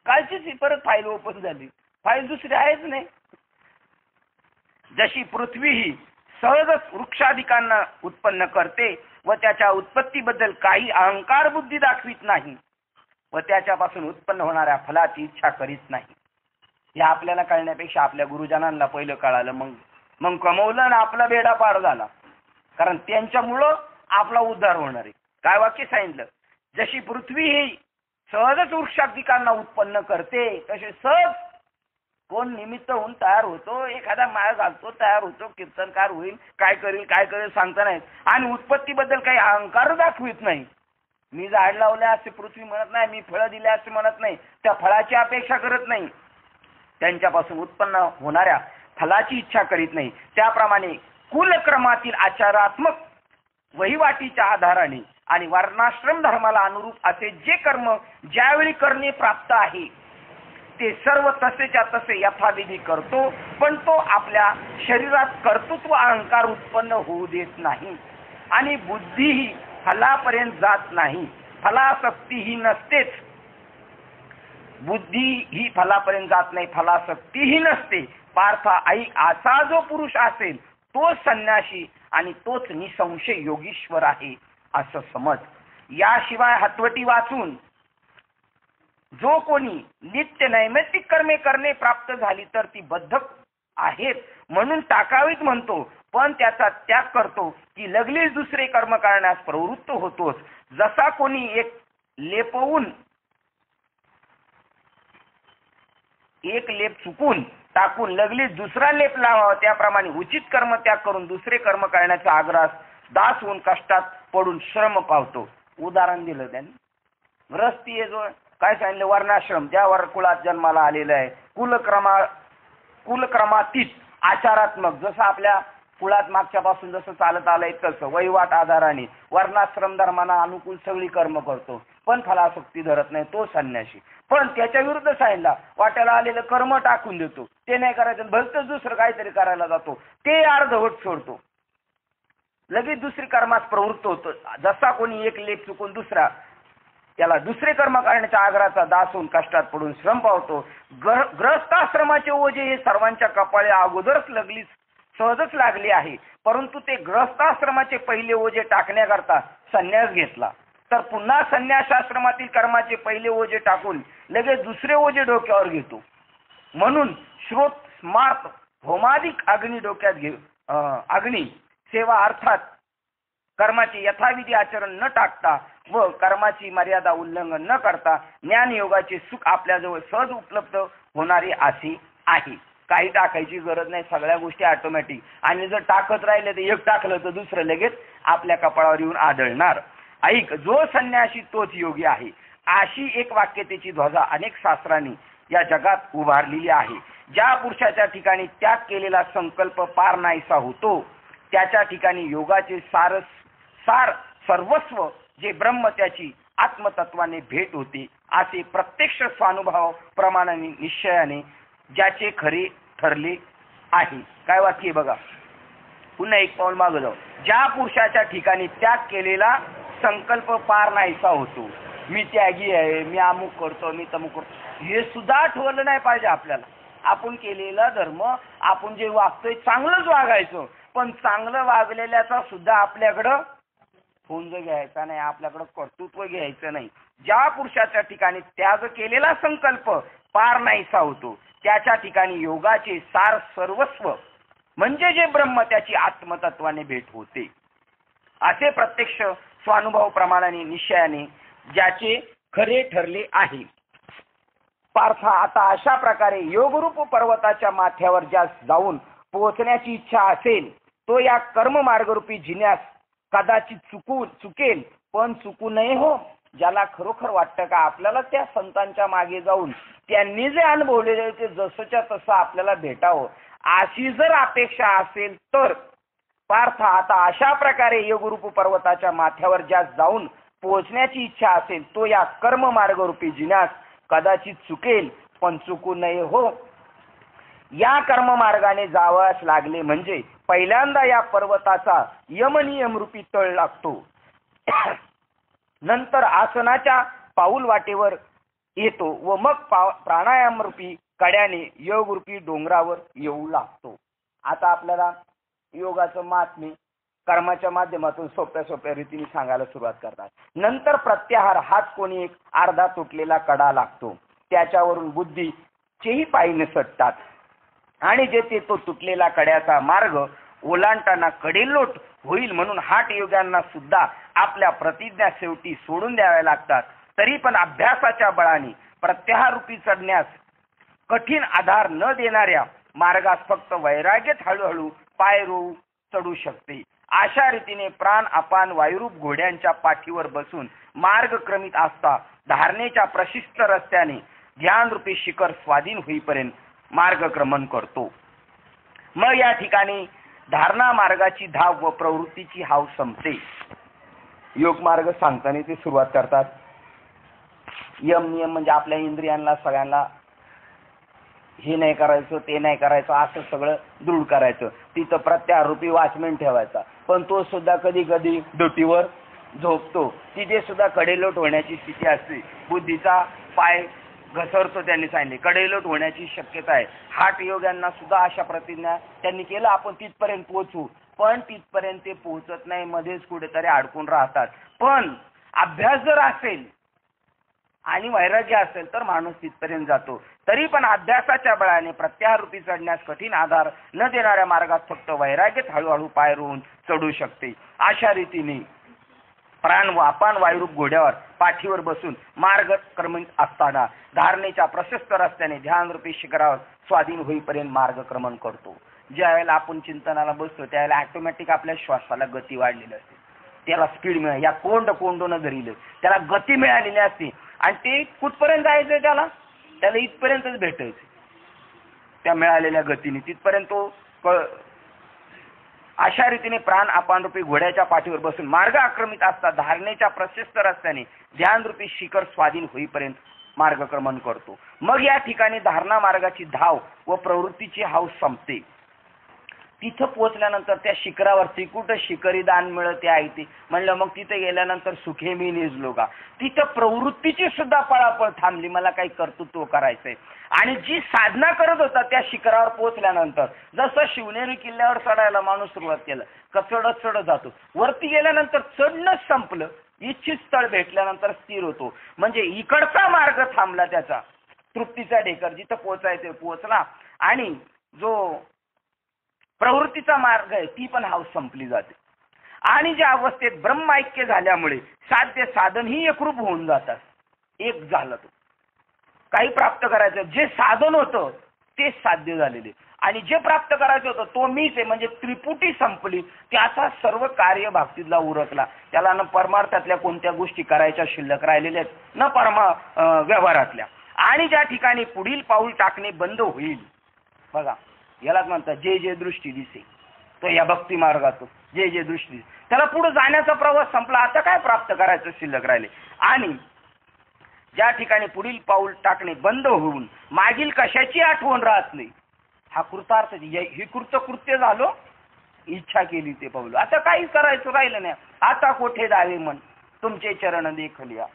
कालचीच ही परत फाईल ओपन झाली. फाईल दुसरी आहेच नाही. जशी पृथ्वी ही सहजच वृक्षाधिकांना उत्पन्न करते व त्याच्या उत्पत्तीबद्दल काही अहंकार बुद्धी दाखवित नाही व त्याच्यापासून उत्पन्न होणाऱ्या फलाची इच्छा करीत नाही. हे आपल्याला कळण्यापेक्षा आपल्या गुरुजनांना पहिलं कळालं, मग कमवलं आणि आपला बेडा पार झाला. कारण त्यांच्यामुळं आपला उद्धार होणार आहे. काय वाक्य सांगितलं? जशी पृथ्वी ही सहजच वृक्षाधिकांना उत्पन्न करते तसे सहज कोण निमित्त होऊन तयार होतो, एखादा माळ घालतो, तयार होतो, कीर्तनकार होईल, काय करेल सांगता नाही. आणि उत्पत्तीबद्दल काही अहंकार दाखवित नाही. मी झाड लावले असे पृथ्वी म्हणत नाही, मी फळं दिले असे म्हणत नाही, त्या फळाची अपेक्षा करत नाही, त्यांच्यापासून उत्पन्न होणाऱ्या फलाची इच्छा करीत नाही. त्याप्रमाणे कुलक्रमातील आचारात्मक वहिवाटीच्या आधाराने आणि वर्णाश्रम धर्माला अनुरूप असे जे कर्म ज्यावेळी करणे प्राप्त आहे ते सर्व तसेच्या तसे यथाविधी करतो, पण तो आपल्या शरीरात कर्तृत्व अहंकार उत्पन्न होऊ देत नाही आणि बुद्धी ही फलापर्यंत जात नाही. फलासक्ती ही नसतेच. बुद्धी ही फलापर्यंत जात नाही, फलासक्ती ही नसते. पार्था ऐक, असा जो पुरुष असेल तोच संन्यासी आणि तोच निसंशय योगीश्वर आहे असं समज. याशिवाय हतवटी वाचून जो कोणी नित्य नैमित्तिक कर्मे करणे प्राप्त झाली तर ती बद्धक आहेत म्हणून टाकावीत म्हणतो, पण त्याचा त्याग करतो की लगलीच दुसरे कर्म करण्यास प्रवृत्त होतोच. जसा कोणी एक लेप चुकून टाकून लगलीच दुसरा लेप लावावा, त्याप्रमाणे उचित कर्म त्याग करून दुसरे कर्म करण्याचा आग्रहास दास होऊन कष्टात पडून श्रम पावतो. उदाहरण दिलं त्यांनी. ग्रस्ती जो काय सांगितलं, वर्णाश्रम ज्या कुळात जन्माला आलेला आहे, कुलक्रमातीत आचारात्मक, जसं आपल्या कुळात मागच्यापासून जसं चालत आलंय तसं वैवाट आधाराने वर्णाश्रम धर्माना अनुकूल सगळी कर्म करतो, पण फलासक्ती धरत नाही, तो संन्यासी. पण त्याच्या विरुद्ध सांगितला, वाट्याला आलेलं कर्म टाकून देतो, ते नाही करायचं, भलतंच दुसरं काहीतरी करायला जातो, ते अर्धवट सोडतो, लगेच दुसरी कर्मास प्रवृत्त होतो. जसा कोणी एक लेख चुकून दुसरा त्याला दुसरे कर्म करण्याच्या आग्रहाचा दास होऊन कष्टात पडून श्रम पावतो. ग्रहस्थाश्रमाचे ओझे हे सर्वांच्या कपाळे अगोदरच सहजच लागले आहे, परंतु ते ग्रहस्थाश्रमाचे पहिले ओझे टाकण्याकरता संन्यास घेतला, तर पुन्हा संन्यासाश्रमातील कर्माचे पहिले ओझे टाकून लगेच दुसरे ओझे डोक्यावर घेतो. म्हणून श्रोत स्मार्त होमाधिक अग्नी डोक्यात अग्नी सेवा अर्थात कर्माचे यथाविधी आचरण न टाकता व कर्माची मर्यादा उल्लंघन न करता ज्ञानयोगाचे सुख आपल्याजवळ सहज उपलब्ध होणारे असे आहे. काही टाकायची गरज नाही, सगळ्या गोष्टी ऑटोमॅटिक. आणि जर टाकत राहिले तर एक टाकलं तर दुसरं लगेच आपल्या कपाळावर येऊन आदळणार. ऐक, जो संन्यासी तोच योगी आहे, अशी एक वाक्यतेची ध्वजा अनेक शास्त्रांनी या जगात उभारलेली आहे. ज्या पुरुषाच्या ठिकाणी त्याग केलेला संकल्प पार नाहीसा होतो, त्याच्या ठिकाणी योगाचे सार सर्वस्व जे ब्रह्म त्याची आत्मतत्वाने भेट होते, असे प्रत्यक्ष स्वानुभव प्रमाणाने निश्चयाने ज्याचे खरे ठरले आहे. काय वाक्य बघा, पुन्हा एक पाऊल मागे जाऊ. ज्या पुरुषाच्या ठिकाणी त्याग केलेला संकल्प पार नाहीसा होतो, मी त्यागी आहे, मी अमुक करतो, मी तमुक करतो, हे सुद्धा आठवलं नाही पाहिजे आपल्याला. आपण केलेला धर्म, आपण जे वागतोय चांगलंच वागायचं, पण चांगलं वागलेल्याचा सुद्धा आपल्याकडं फोंज घ्यायचा नाही, आपल्याकडं कर्तृत्व घ्यायचं नाही. ज्या पुरुषाच्या ठिकाणी त्याग केलेला संकल्प पार नाहीसा होतो, त्याच्या ठिकाणी योगाचे सार सर्वस्व म्हणजे जे ब्रह्म त्याची आत्मतत्वाने भेट होते, असे प्रत्यक्ष स्वानुभव प्रमाणाने निश्चयाने ज्याचे खरे ठरले आहे. पार्थ, आता अशा प्रकारे योगरूप पर्वताच्या माथ्यावर ज्यास जाऊन पोहोचण्याची इच्छा असेल, तो या कर्म मार्गरूपी जिन्यास कदाचित चुकेल, पण चुकू नये हो. ज्याला खरोखर वाटतं का आपल्याला त्या संतांच्या मागे जाऊन त्यांनी जे अनुभवलेले ते जसंच्या तसं आपल्याला भेटावं, अशी जर अपेक्षा असेल तर पार्थ, आता अशा प्रकारे योगरूप पर्वताच्या माथ्यावर ज्यास जाऊन पोहोचण्याची इच्छा असेल, तो या कर्म मार्गरूपी जिन्यास कदाचित चुकेल, पण चुकू नये हो. या कर्म मार्गाने जावयास लागले म्हणजे पहिल्यांदा या पर्वताचा यमनियम रूपी तळ लागतो, नंतर आसनाच्या पाऊल वाटेवर येतो व मग प्राणायाम रूपी कड्याने योग रूपी डोंगरावर येऊ लागतो. आता आपल्याला योगाचं महात्म्य कर्माच्या माध्यमातून सोप्या सोप्या रीतीने सांगायला सुरुवात करतात. नंतर प्रत्याहार हाच कोणी एक अर्धा तुटलेला कडा लागतो, त्याच्यावरून बुद्धीचेही पाय निसटतात आणि जेथे तो तुटलेला कड्याचा मार्ग ओलांडताना कडेलोट होईल म्हणून हाट योग्यांना सुद्धा आपल्या प्रतिज्ञा शेवटी सोडून द्याव्या लागतात. तरी पण अभ्यासाच्या बळाने प्रत्याहारूपी चढण्यास कठीण आधार न देणाऱ्या मार्गास फक्त वैराग्यच हळूहळू पाय रोवू चढू शकते. अशा रीतीने प्राण अपान वायुरूप घोड्यांच्या पाठीवर बसून मार्ग क्रमित असता धारणेच्या प्रशिस्त रस्त्याने ध्यानरूपी शिखर स्वाधीन होईपर्यंत मार्गक्रमण करतो. मग या ठिकाणी धारणा मार्गाची धाव व प्रवृत्तीची हाव संपते. योग मार्ग सांगताना ते सुरुवात करतात. यम नियम म्हणजे आपल्या इंद्रियांना सगळ्यांना हे नाही करायचं, ते नाही करायचं, असं सगळं दृढ करायचं. तिथं प्रत्याहारूपी वॉचमॅन ठेवायचा, पण तो सुद्धा कधी कधी ड्युटीवर झोपतो. तिथे सुद्धा कडेलोट होण्याची स्थिती असते. बुद्धीचा पाय घसरतो, त्यांनी सांगितले कडेलोट होण्याची शक्यता आहे. हाट योग्यांना सुद्धा अशा प्रतिज्ञा त्यांनी केलं, आपण तिथपर्यंत पोहोचू, पण तिथपर्यंत ते पोहोचत नाही, मध्येच कुठेतरी अडकून राहतात. पण अभ्यास जर असेल आणि वैराग्य असेल तर माणूस तिथपर्यंत जातो. तरी पण अभ्यासाच्या बळाने प्रत्याहारूपी चढण्यास कठीण आधार न देणाऱ्या मार्गात फक्त वैराग्यच हळूहळू पाय रोवून चढू शकते. अशा रीतीने प्राण व अपान वायुरूप घोड्यावर पाठीवर बसून मार्ग क्रमित असताना धारणेच्या प्रशस्त रस्त्याने ध्यानरूपी शिखरावर स्वाधीन होईपर्यंत मार्गक्रमण करतो. ज्या वेळेला आपण चिंतनाला बसतो त्यावेळेला ऑटोमॅटिक आपल्या श्वासाला गती वाढलेली असते, त्याला स्पीड मिळाली, या कोंडोनं धरले त्याला गती मिळालेली असते. आणि ते कुठपर्यंत जायचंय त्याला इथपर्यंतच भेटायचं. त्या मिळालेल्या गतीने तिथपर्यंत तो अशा रीतीने प्राण अपानरूपी घोड्याच्या पाठीवर बसून मार्ग आक्रमित असता धारणेच्या प्रशस्त रस्त्याने ध्यानरूपी शिखर स्वाधीन होईपर्यंत मार्गक्रमण करतो. मग या ठिकाणी धारणा मार्गाची धाव व प्रवृत्तीची हाव संपते. तिथं पोहोचल्यानंतर त्या शिखरावरती कुठं शिखरी दान मिळते आहे ते म्हणलं. मग तिथे गेल्यानंतर सुखे मी निजलो का, तिथं प्रवृत्तीची सुद्धा पळापळ थांबली. मला काही कर्तृत्व करायचंय. आणि जी साधना करत होता त्या शिखरावर पोहोचल्यानंतर जसं शिवनेरी किल्ल्यावर चढायला माणूस सुरुवात केलं का चढत चढत जातो. वरती गेल्यानंतर चढणंच संपलं. इच्छित स्थळ भेटल्यानंतर स्थिर होतो. म्हणजे इकडचा मार्ग थांबला त्याचा. तृप्तीचा ढेकर जिथं पोहोचायचं पोहोचला आणि जो प्रवृत्तीचा मार्ग आहे ती पण हाव संपली जाते. आणि ज्या अवस्थेत ब्रह्मैक्य झाल्यामुळे साध्य साधन ही एकरूप होऊन जातात. एक झालं तो काही प्राप्त करायचं जे साधन होतं ते साध्य झालेले आणि जे प्राप्त करायचं होतं तो मीच आहे. म्हणजे त्रिपुटी संपली. त्याचा सर्व कार्य भागतीतला उरकला. त्याला न परमार्थातल्या कोणत्या गोष्टी करायच्या शिल्लक राहिलेल्या आहेत न व्यवहारातल्या. आणि ज्या ठिकाणी पुढील पाऊल टाकणे बंद होईल बघा यालाच म्हणतात जे जे दृष्टी दिसे. तो या भक्ती मार्गात जे जे दृष्टी त्याला पुढे जाण्याचा प्रवास संपला. आता काय प्राप्त करायचं शिल्लक राहिले. आणि ज्या ठिकाणी पुढील पाऊल टाकणे बंद होऊन मागील कशाची आठवण राहत नाही. हा कृतार्थ ही कृत्य झालो. इच्छा केली ते पाऊल. आता काही करायचं राहिलं नाही. आता कोठे दावे मन तुमचे चरण देखलिया.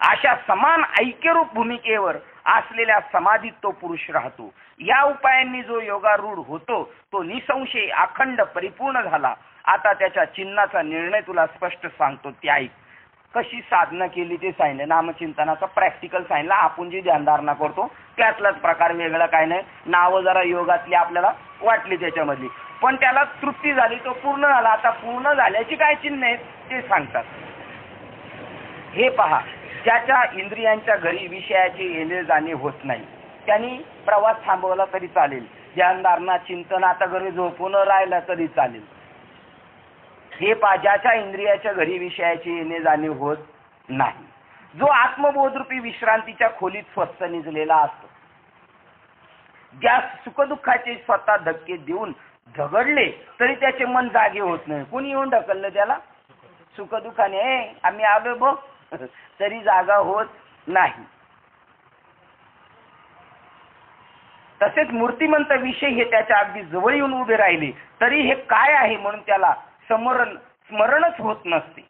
अशा समान ऐक्यरूप भूमिकेवर असलेल्या समाधीत तो पुरुष राहतो. या उपायांनी जो योगारूढ होतो तो निसंशय अखंड परिपूर्ण झाला. आता त्याच्या चिन्हाचा निर्णय तुला स्पष्ट सांगतो ते ऐक. कशी साधना केली ते सांगितलं. नामचिंतनाचा प्रॅक्टिकल सांगितलं. आपण जी ध्यानधारणा करतो त्यातलाच प्रकार, वेगळा काय नाही. नावं जरा योगातली आपल्याला वाटली त्याच्यामधली पण त्याला तृप्ती झाली. तो पूर्ण झाला. आता पूर्ण झाल्याची काय चिन्ह आहेत ते सांगतात. हे पहा, ज्याच्या इंद्रियांच्या घरी विषयाचे येणे जाणे होत नाही त्यांनी प्रवास थांबवला तरी चालेल. ध्यानधारणा चिंतन आता घरी झोपून राहिला तरी चालेल. हे पहा, ज्याच्या इंद्रियाच्या घरी विषयाचे येणे जाणे होत नाही, जो आत्मबोधरूपी विश्रांतीच्या खोलीत स्वस्त निजलेला असतो, ज्या सुखदुःखाचे स्वतः धक्के देऊन झगडले तरी त्याचे मन जागे होत नाही. कोणी येऊन ढकललं त्याला सुखदुःखाने आम्ही आलो बघ तरी जागा होत नाही. तसेच मूर्तिमंत विषय हे त्याच्या अगदी जवळ येऊन उभे राहिले तरी हे काय आहे म्हणून त्याला स्मरणच होत नसते.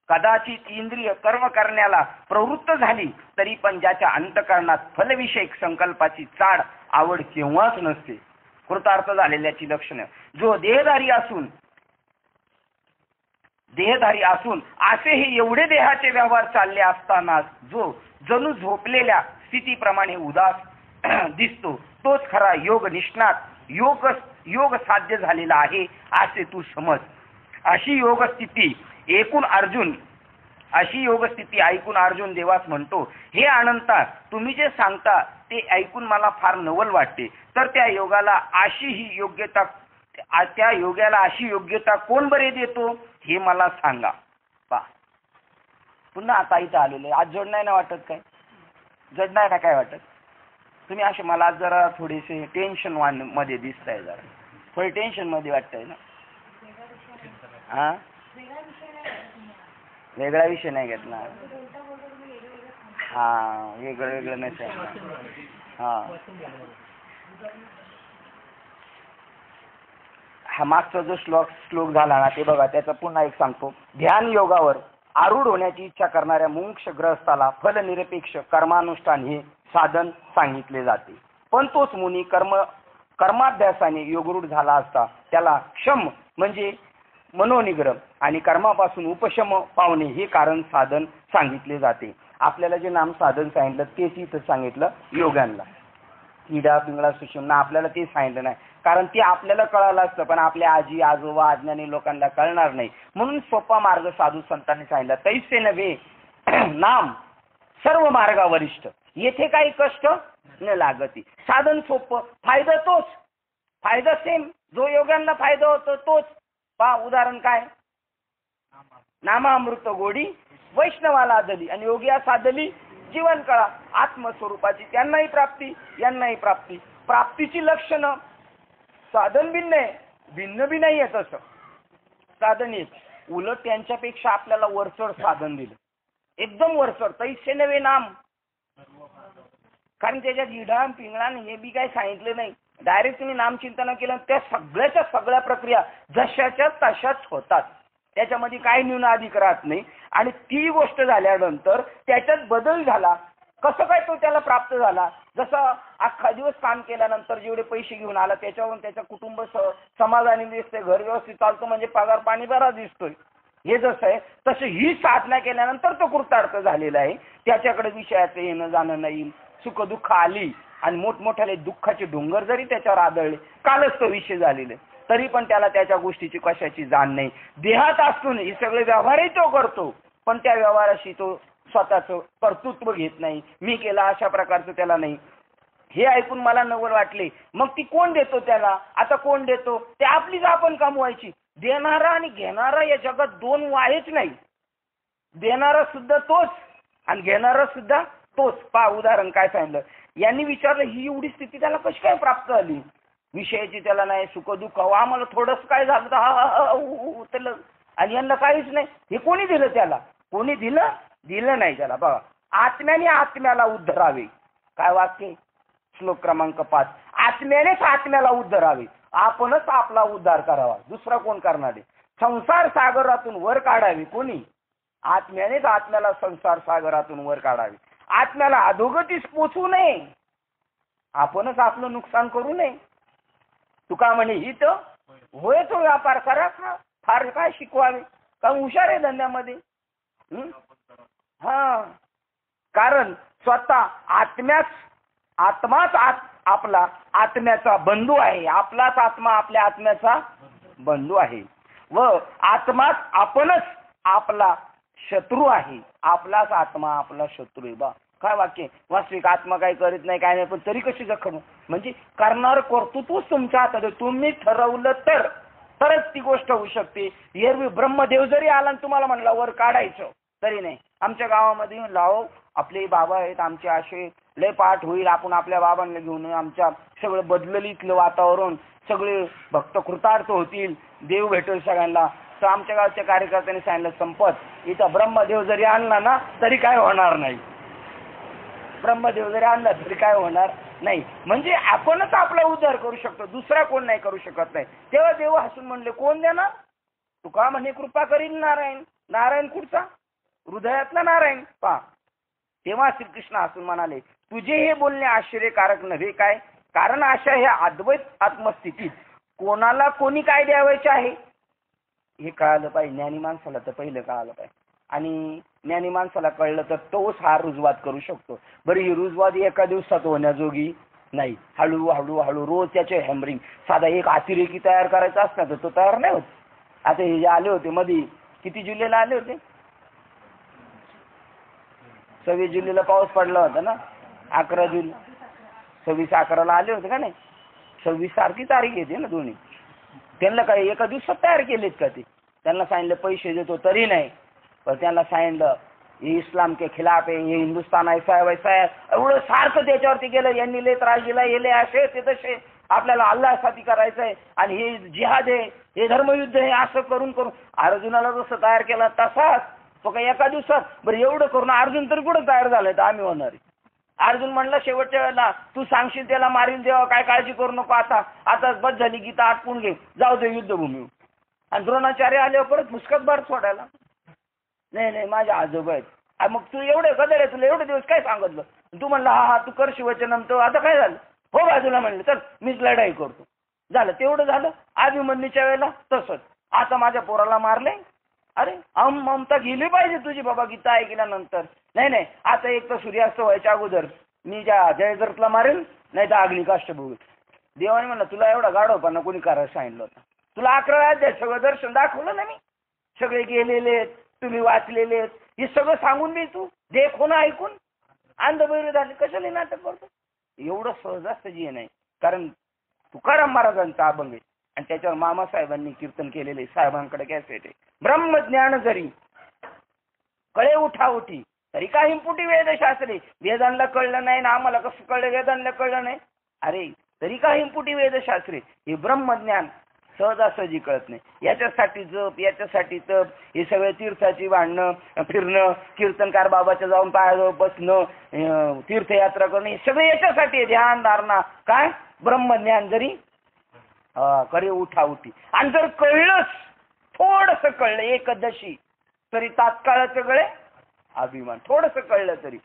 कदाचित इंद्रिय कर्म करण्याला प्रवृत्त झाली तरी पण ज्याच्या अंतःकरणात फलविषयक संकल्पाची चाड आवड केव्हाच नसते. कृतार्थ झालेल्याची लक्षणं, जो देहधारी असून असे हे एवढे देहाचे व्यवहार चालले असताना जो जणू झोपलेल्या स्थितीप्रमाणे उदास दिसतो तोच खरा योग निष्णात योग साध्य झालेला आहे असे तू समज. अशी योग स्थिती ऐकून अर्जुन देवास म्हणतो, हे अनंता तुम्ही जे सांगता ते ऐकून मला फार नवल वाटते. तर त्या योगाला अशी योग्यता कोण बरे देतो हे मला सांगा. पुन्हा आता इथं आलेले आज जड नाही ना वाटत काय? जड नाही ना काय वाटत? तुम्ही असे मला जरा थोडेसे टेन्शन मध्ये दिसताय. जरा थोडे टेन्शन मध्ये वाटतंय ना? हा, वेगळा विषय नाही घेतला. हा, वेगळं नाही सांगणार. हा, मागचा जो श्लोक झाला ना ते बघा. त्याचा पुन्हा एक सांगतो. ध्यान योगावर आरूढ होण्याची इच्छा करणाऱ्या मुमुक्ष ग्रहस्थाला फलनिरपेक्ष कर्मानुष्ठान हे साधन सांगितले जाते. पण तोच मुनी कर्माभ्यासाने योगरूढ झाला असता त्याला क्षम म्हणजे मनोनिग्रह आणि कर्मापासून उपशम पावणे हे कारण साधन सांगितले जाते. आपल्याला जे नाम साधन सांगितलं तेच इथं सांगितलं योगांना. किडा पिंगळा सुषुम्ना आपल्याला ते सांगितलं नाही कारण ते आपल्याला कळालं असतं पण आपल्या आजी आजोबा अज्ञानी लोकांना कळणार नाही म्हणून सोपा मार्ग साधू संतांनी सांगितला. तैसे नव्हे नाम सर्व मार्गावरिष्ठ, येथे काही कष्ट न लागती. साधन सोपं, फायदा तोच, फायदा सेम. जो योगांना फायदा होतो तोच. पहा उदाहरण काय, नामामृत गोडी वैष्णवाला दली आणि योगिया साधली जीवन कळा. आत्मस्वरूपाची त्यांनाही प्राप्ती यांनाही प्राप्ती. प्राप्तीची लक्षणं साधन भिन्न आहे भिन्न बी नाही आहे तसं साधन येत. उलट त्यांच्यापेक्षा आपल्याला वरचढ साधन दिलं, एकदम वरचढ. तैसे नवे नाम, कारण त्याच्यात इडाम पिंगळान हे बी काही सांगितलं नाही. डायरेक्ट तुम्ही नामचिंतन केलं त्या सगळ्याच्या सगळ्या प्रक्रिया जशाच्या तशाच होतात, त्याच्यामध्ये काही न्यून अधिक राहत नाही. आणि ती गोष्ट झाल्यानंतर त्याच्यात बदल झाला. कसं काय तो त्याला प्राप्त झाला? जसं अख्खा दिवस काम केल्यानंतर जेवढे पैसे घेऊन आला त्याच्यावरून त्याच्या कुटुंब समाधानी दिसते, घर व्यवस्थित चालतं, म्हणजे पगार पाणी बरा दिसतोय. हे जसं आहे तसं ही साधना केल्यानंतर तो कृतार्थ झालेला आहे. त्याच्याकडे विषयाचं येणं जाणं नाही. सुख दुःख आली आणि मोठमोठ्याले दुःखाचे डोंगर जरी त्याच्यावर आदळले, कालच तो विषय झालेले, तरी पण त्याला त्याच्या गोष्टीची कशाची जाण नाही. देहात असून हे सगळे व्यवहारही तो करतो, पण त्या व्यवहाराशी तो स्वतःचं कर्तृत्व घेत नाही. मी केला अशा प्रकारचं त्याला नाही. हे ऐकून मला नवल वाटले. मग ती कोण देतो त्याला? आता कोण देतो? ते आपलीच आपण कमवायची. देणारा आणि घेणारा या जगात दोन वाहेच नाही. देणारा सुद्धा तोच आणि घेणारा सुद्धा तोच. पहा उदाहरण काय सांगितलं. यांनी विचारलं ही एवढी स्थिती त्याला कशी काय प्राप्त झाली? विषयाची त्याला नाही, सुख दुःख आम्हाला थोडंसं काय झालं तर आणि यांना काहीच नाही. हे कोणी दिलं त्याला? कोणी दिलं? दिलं नाही त्याला. बघा, आत्म्याने आत्म्याला उद्धरावे. काय वाक्य? श्लोक क्रमांक 5. आत्म्यानेच आत्म्याला उद्धरावे. आपणच आपला उद्धार करावा, दुसरा कोण करणार आहे? संसार सागरातून वर काढावे कोणी? आत्म्यानेच आत्म्याला संसार सागरातून वर काढावे. आत्म्याला अधोगतीस पोचू नये, आपणच आपलं नुकसान करू नये. तुका म्हणे ही तर होय तो व्यापार करा, फार काय शिकवावे, का हुशार आहे धंद्यामध्ये. हा, कारण स्वतः आत्माच आपला आत्म्याचा बंधू आहे. आपलाच आत्मा आपल्या आत्म्याचा बंधू आहे व आत्माच आपणच आपला शत्रू आहे. आपलाच आत्मा आपला शत्रू आहे. बा काय वाक्य. वास्तविक आत्मा काही करीत नाही, काय नाही, पण तरी कशी जखम? म्हणजे करणार कर्तृत्वच तुमच्या हातात आहे. तुम्ही ठरवलं तरच ती गोष्ट होऊ शकते. एरवी ब्रह्मदेव जरी आला आणि तुम्हाला म्हणला वर काढायचं तरी नाही. आमच्या गावामध्ये लाव आपले बाबा आहेत, आमचे असे लय पाठ होईल, आपण आपल्या बाबांना घेऊन आमच्या सगळं बदललं इथलं वातावरण, सगळे भक्त कृतार्थ होतील, देव भेटेल सगळ्यांना. तर आमच्या गावच्या कार्यकर्त्यांनी सांगितलं संपत इथं ब्रह्मदेव जरी आणला ना तरी काय होणार नाही. ब्रह्मदेव जरी आणला तरी काय होणार नाही. म्हणजे आपणच आपला उद्धार करू शकतो, दुसरा कोण नाही करू शकत नाही. तेव्हा देव हसून म्हणले कोण देणार? तुका म्हणे कृपा करील नारायण. नारायण कुठचा? हृदयातला नारायण. पहा, तेव्हा श्रीकृष्ण हसून म्हणाले तुझे हे बोलणे आश्चर्यकारक नव्हे काय? कारण अशा ह्या अद्वैत आत्मस्थितीत कोणाला कोणी काय द्यावायचे आहे हे कळालं पाहिजे. ज्ञानी माणसाला तर पहिलं कळालं पाहिजे. आणि ज्ञानी माणसाला कळलं तर तोच हा रुजवात करू शकतो. बरं, ही रुजवात एका दिवसात होण्याजोगी नाही. हळूहळू रोज त्याचे हॅमरिंग. साधा एक अतिरेकी तयार करायचा असता तर तो तयार नाही होत. आता हे जे आले होते मध्ये, किती जुलैला आले होते? 26 जुलैला पाऊस पडला होता ना. 11 जुलै 26-11 आले होते का नाही? 26 सारखी तारीख येते ना दोन्ही. त्यांना काय एका दिवसात तयार केलेत का ते? त्यांना सांगितलं पैसे देतो तरी नाही. पण त्यांना सांगितलं हे इस्लाम के खिलाफ आहे, हे हिंदुस्तान ऐसा आहे वैसा आहे, एवढं सारखं त्याच्यावरती गेलं. यांनी लय त्रास दिला, हे असे ते तसे, आपल्याला अल्लाहसाठी करायचं आहे आणि हे जिहाद आहे, हे धर्मयुद्ध आहे, असं करून अर्जुनाला जसं तयार केला तसाच तो काही एका दिवसात. बरं, एवढं करून अर्जुन तरी कुठं तयार झालाय तर आम्ही होणार आहे. अर्जुन म्हणला शेवटच्या वेळेला तू सांगशील त्याला मारील देवा, काय काळजी करू नको, आता बस झाली, गीता आटपून घे, जाऊ दे युद्धभूमीवर. आणि द्रोणाचार्य आल्यावर परत पुस्तकात बार सोडायला नाही माझे आजोबा आहेत. मग तू एवढे गदर आहे, तुला एवढे दिवस काय सांगितलं? तू म्हणला हा तू कर शिवचनम. तर आता काय झालं? हो बाजूला म्हणलं चल मीच लढाई करतो. झालं तेवढं झालं. अभिमन्यूच्या वेळेला तसंच. आता माझ्या पोराला मारले. अरे ममता गेली पाहिजे तुझी बाबा गीता ऐकल्यानंतर. नाही आता एक तर सूर्यास्त व्हायच्या अगोदर मी ज्या जयद्रथला मारेल, नाही तर अग्निकाष्ट बघू. देवाने म्हणलं तुला एवढा गाढवपणा कोणी करायला सांगितलं होतं? तुला 11 अध्याय सगळं दर्शन दाखवलं ना मी. सगळे गेलेले तुम्ही वाचलेले, हे सगळं सांगून दे तू देख हो ना ऐकून अंधबैर झाले. कशाला नाटक करतो? एवढं सहज असतं जी नाही. कारण तुकाराम महाराजांचा अभंग आहे आणि त्याच्यावर मामासाहेबांनी कीर्तन केलेले, साहेबांकडे कॅसेट आहे. ब्रह्मज्ञान जरी कळे उठाउठी तरी काही पुटी वेदशास्त्रे. वेदांना कळलं नाही ना आम्हाला कसं कळलं? वेदांना कळलं नाही. अरे तरी काही पुटी वेदशास्त्रे. हे ब्रह्मज्ञान सहजासहजी कळत नाही. याच्यासाठी जप, याच्यासाठी तप, हे सगळे तीर्थाची भांडणं, फिरणं, कीर्तनकार बाबाच्या जाऊन पायाजवळ बसणं, तीर्थयात्रा करणं, हे सगळे याच्यासाठी आहे. ध्यान धारणा काय ब्रह्मज्ञान जरी करे उठाउठी. आणि जर कळलंच, थोडस कळलं एकदशी, तरी तात्काळच कळे अभिमान. थोडस कळलं तरी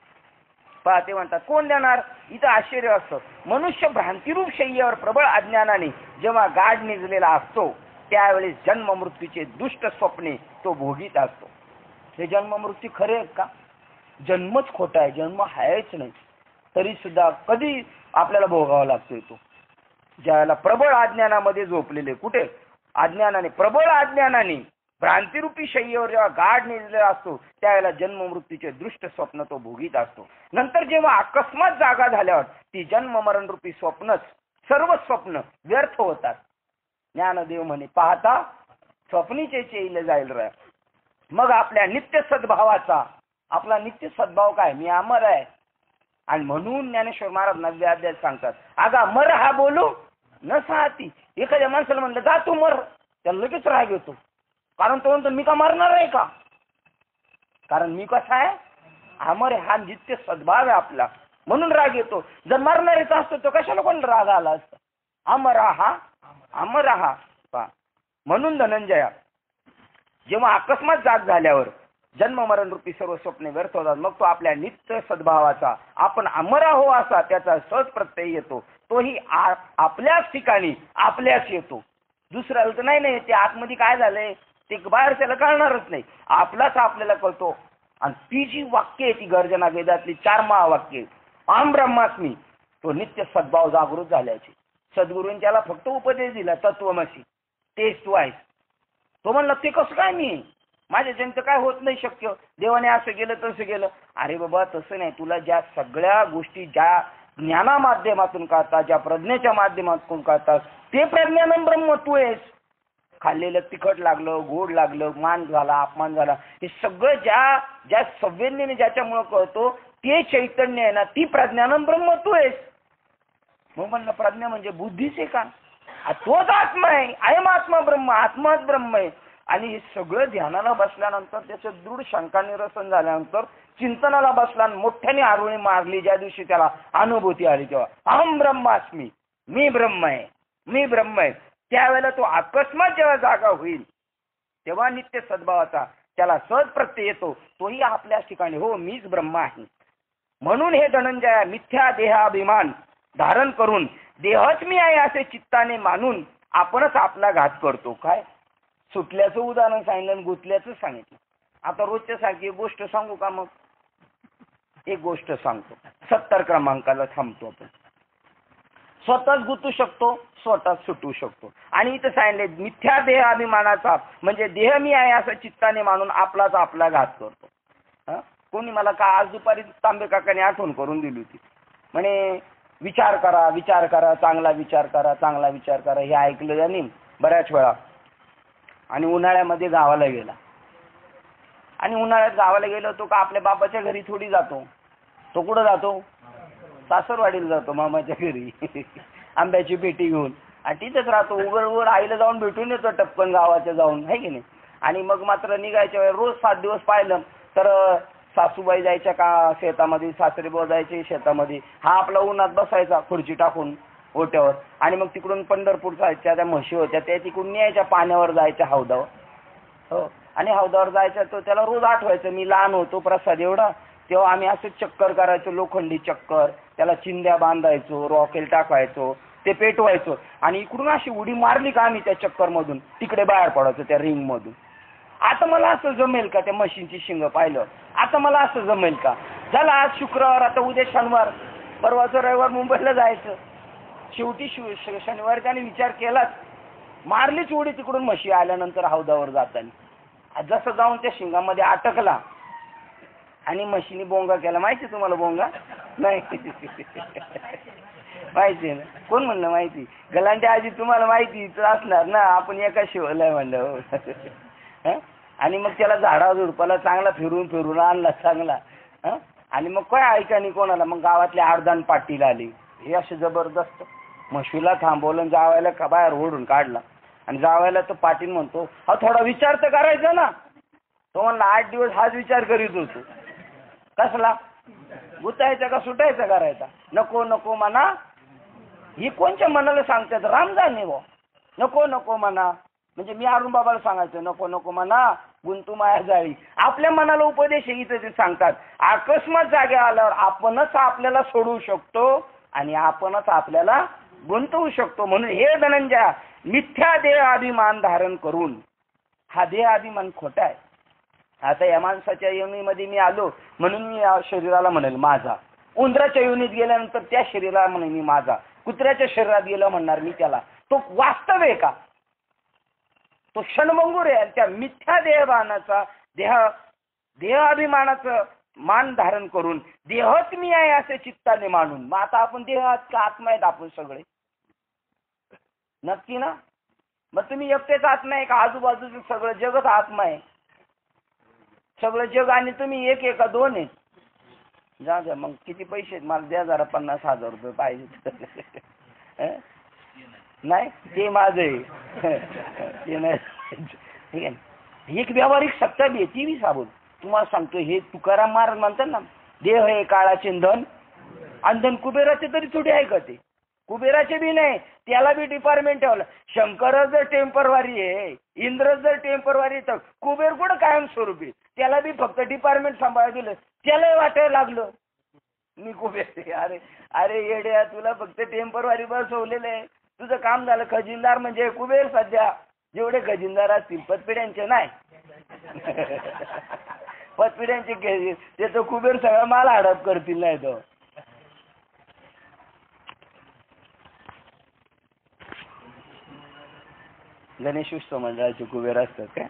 पाहते म्हणतात कोण देणार. इथं आश्चर्य असतं. मनुष्य भ्रांतिरूप शय्येवर प्रबळ अज्ञानाने जेव्हा गाढ निजलेला असतो त्यावेळेस जन्म मृत्यूचे दुष्ट स्वप्ने तो भोगीत असतो. हे जन्म मृत्यू खरे आहेत का? जन्मच खोटा आहे, जन्म हायच नाही. तरी सुद्धा कधी आपल्याला भोगावा लागतोय तो, ज्याला प्रबळ अज्ञानामध्ये झोपलेले. कुठे अज्ञानाने, प्रबळ अज्ञानाने भ्रांतिरूपी शय्येवर जेव्हा गाढ निजलेला असतो त्यावेळेला जन्म मृत्यूचे दृष्ट स्वप्न तो भोगीत असतो. नंतर जेव्हा अकस्मात जागा झाल्यावर ती जन्म मरण रूपी स्वप्नच, सर्व स्वप्न व्यर्थ होतात. ज्ञानदेव म्हणे पाहता स्वप्नीचे चेईल जाईल रे. मग आपल्या नित्य सद्भावाचा, आपला नित्य सद्भाव काय, मी अमर आहे. आणि म्हणून ज्ञानेश्वर महाराज 9व्या अध्यायात सांगतात, अगा मर हा बोलू न साहती. एखाद्या माणसाला म्हणलं जा तू मर, त्याला लगेच राग येतो. कारण तो म्हणतो मी का मरणार आहे का? कारण मी कसा आहे, अमर आहे. हा नित्य सद्भाव आहे आपला, म्हणून राग येतो. जर मरणारेचा असतो तो कशाला कोण राग आला असता. अमर हा, अमर हा. म्हणून धनंजया जेव्हा अकस्मात जाग झाल्यावर जन्म मरण रूपी सर्व स्वप्ने व्यर्थ होतात. मग तो आपल्या नित्य सद्भावाचा, आपण अमर आहो असा त्याचा सहज प्रत्यय येतो. तोही आपल्याच ठिकाणी आपल्याच येतो. दुसऱ्याला तर नाही. ते आतमध्ये काय झालंय ते बाहेर त्याला कळणारच नाही. आपलाच आपल्याला कळतो. आणि ती जी वाक्य आहे ती गर्जना वेदातली 4 महावाक्य, अहम ब्रह्मास्मी, तो नित्य सद्भाव जागृत झाल्याची. सद्गुरूंनी त्याला फक्त उपदेश दिला, तत्वमसी, तेच तू आहेस. तो म्हणला ते कसं काय, मी माझ्या जन्म काय होत नाही शक्य, देवाने असं केलं तसं केलं. अरे बाबा तसं नाही. तुला ज्या सगळ्या गोष्टी ज्या ज्ञाना माध्यमातून कळतात, ज्या प्रज्ञेच्या माध्यमातून कळतात, ते प्रज्ञानम ब्रह्म तू आहेस. खाल्लेलं तिखट लागलं, गोड लागलं, मान झाला, अपमान झाला, हे सगळं ज्या संवेदनेने ज्याच्यामुळे कळतो ते चैतन्य आहे ना, ती प्रज्ञानम ब्रह्म तू आहेस. मग म्हणलं प्रज्ञा म्हणजे बुद्धीच आहे का? तोच आत्मा आहे. अयम आत्मा ब्रह्म, आत्माच ब्रह्म आहे. आणि हे सगळं ध्यानाला बसल्यानंतर, त्याचं दृढ शंका निरसन झाल्यानंतर, चिंतनाला बसला, मोठ्याने आरोळी मारली, ज्या दिवशी त्याला अनुभूती आली तेव्हा अहम ब्रह्मास्मी, मी ब्रह्म आहे, मी ब्रह्म आहे. त्यावेळेला तो अकस्मात जेव्हा जागा होईल तेव्हा नित्य सद्भावाचा त्याला सहज प्रत्यय येतो. तोही आपल्याच ठिकाणी, हो मीच ब्रह्म आहे. म्हणून हे धनंजया मिथ्या देहाभिमान धारण करून देहच मी आहे असे चित्ताने मानून आपणच आपला घात करतो. काय सुटल्याचं उदाहरण सांगितलं आणि गुतल्याचं सांगितलं. आता रोजच्या सारखी एक गोष्ट सांगू का? मग एक गोष्ट सांगतो. 70 क्रमांकाला थांबतो आपण. स्वतःच गुतू शकतो, स्वतःच सुटू शकतो. आणि इथं सांगितले मिथ्या देह अभिमानाचा म्हणजे देह मी आहे असं चित्ताने मानून आपलाच आपला घात करतो. कोणी मला का आज दुपारी तांबे काकाने आठवण करून दिली होती. म्हणे विचार करा, विचार करा, चांगला विचार करा, चांगला विचार करा. हे ऐकलं त्यांनी बऱ्याच वेळा. आणि उन्हाळ्यामध्ये गावाला गेला. आणि उन्हाळ्यात गावाला गेलो तो का आपल्या बाबाच्या घरी थोडी जातो. तो कुठं जातो? सासरवाडीला जातो, मामाच्या घरी. आंब्याची पेटी घेऊन आणि तिथेच राहतो. उघड आईला जाऊन भेटून येतो टपकन गावाच्या जाऊन, आहे की नाही. आणि मग मात्र निघायच्या वेळेस रोज 7 दिवस पाहिलं तर सासूबाई जायच्या का शेतामध्ये, सासरेबुवा जायचे शेतामध्ये. हा आपला उन्हात बसायचा खुर्ची टाकून ओट्यावर. आणि मग तिकडून पंढरपूरच्या त्या म्हशी होत्या त्या तिकडून न्यायच्या, पाण्यावर जायच्या हौदावर. हो, आणि हौदावर जायचा तो त्याला रोज आठवायचं. मी लहान होतो प्रसाद एवढा, तेव्हा आम्ही असं चक्कर करायचो, लोखंडी चक्कर. त्याला चिंध्या बांधायचो, रॉकेल टाकायचो, ते पेटवायचो. आणि इकडून अशी उडी मारली का आम्ही त्या चक्करमधून तिकडे बाहेर पडायचो त्या रिंगमधून. आता मला असं जमेल का त्या मशीनची शिंग पाहिलं? आता मला असं जमेल का? झालं आज शुक्रवार, आता उद्या शनिवार, परवाचं रविवार मुंबईला जायचं. शेवटी शनिवार त्याने विचार केलाच, मारलीच उडी तिकडून म्हशी आल्यानंतर हौदावर जाताना. जसं जाऊन त्या शिंगामध्ये अटकला आणि म्हशीने बोंगा केला. माहिती तुम्हाला बोंगा? नाही माहिती ना? कोण म्हणलं माहिती? गलांटे आजी तुम्हाला माहिती असणार ना, आपण एका शिवलाय म्हणलं. आणि मग त्याला झाडा झुडपाला चांगला फिरून आणला चांगला. आणि मग काय ऐका नाही कोणाला. मग गावातले अर्धान पाटील आले. हे असे जबरदस्त म्हशीला थांबवलं, जावायला बाहेर ओढून काढला. आणि जावायला तो पाटील म्हणतो, हा थोडा विचार तर करायचा ना. तो म्हणला 8 दिवस हाच विचार करीत होतो. कसला? गुतायचा का सुटायचा करायचा? नको नको म्हणा. ही कोणच्या मनाला सांगतात? राम जाणे भाऊ. नको नको म्हणा म्हणजे मी अरुण बाबाला सांगायचं नको नको म्हणा, गुंतू माया जाळी. आपल्या मनाला उपदेश इथं ते सांगतात. अकस्मात जागे आल्यावर आपणच आपल्याला सोडवू शकतो आणि आपणच आपल्याला गुंतवू शकतो. म्हणून हे धनंजय, मिथ्या देह अभिमान धारण करून, हा देह अभिमान खोटा आहे. आता या माणसाच्या योनीमध्ये मी आलो म्हणून मी या शरीराला म्हणेल माझा. उंदराच्या योनीत गेल्यानंतर त्या शरीराला म्हणेल मी माझा. कुत्र्याच्या शरीरात गेलं म्हणणार मी त्याला. तो वास्तव आहे का? तो क्षणभंगूर आहे. त्या मिथ्या देहभानाचा देह अभिमानाचं मान धारण करून देहच मी आहे असे चित्ताने मानून, मग आता आपण देहात का आत्मा आहेत आपण सगळे? नक्की ना? मग तुम्ही एकटेच आत्मा आहे का आजूबाजूचं सगळं जगच आत्मा आहे? सगळं जग आणि तुम्ही एक का दोन आहेत? जा द्या मग. किती पैसे आहेत मला द्या जरा, 50,000 रुपये पाहिजे. नाही ते माझं आहे. ते नाही. ठीक आहे. एक व्यावहारिक सत्ता बी आहे, ती बी साबूत तुम्हाला सांगतो. हे तुकाराम महाराज म्हणतात ना, देह हे काळाचे धन, आणि धन कुबेराचे तरी थोडी आहे का? ते कुबेराचे बी नाही, त्याला बी डिपार्टमेंट ठेवलं. शंकर जर टेम्परवारी आहे, इंद्र जर टेम्परवारी, तर कुबेर कुठं कायमस्वरूपी? त्याला बी फक्त डिपार्टमेंट सांभाळायला दिलं. त्यालाही वाटायला लागलं मी कुबेर. अरे अरे येड्या, तुला फक्त टेम्परवारी बसवलेलं आहे. तुझं काम झालं. खजिनदार म्हणजे कुबेर. सध्या जेवढे खजिनदार असतील पतपिढ्यांचे नाही. पतपिढ्यांचे ते तर कुबेर सगळं माल हडप करतील. नाही तो गणेश उत्सव मंडळाचे कुबेर असतात काय?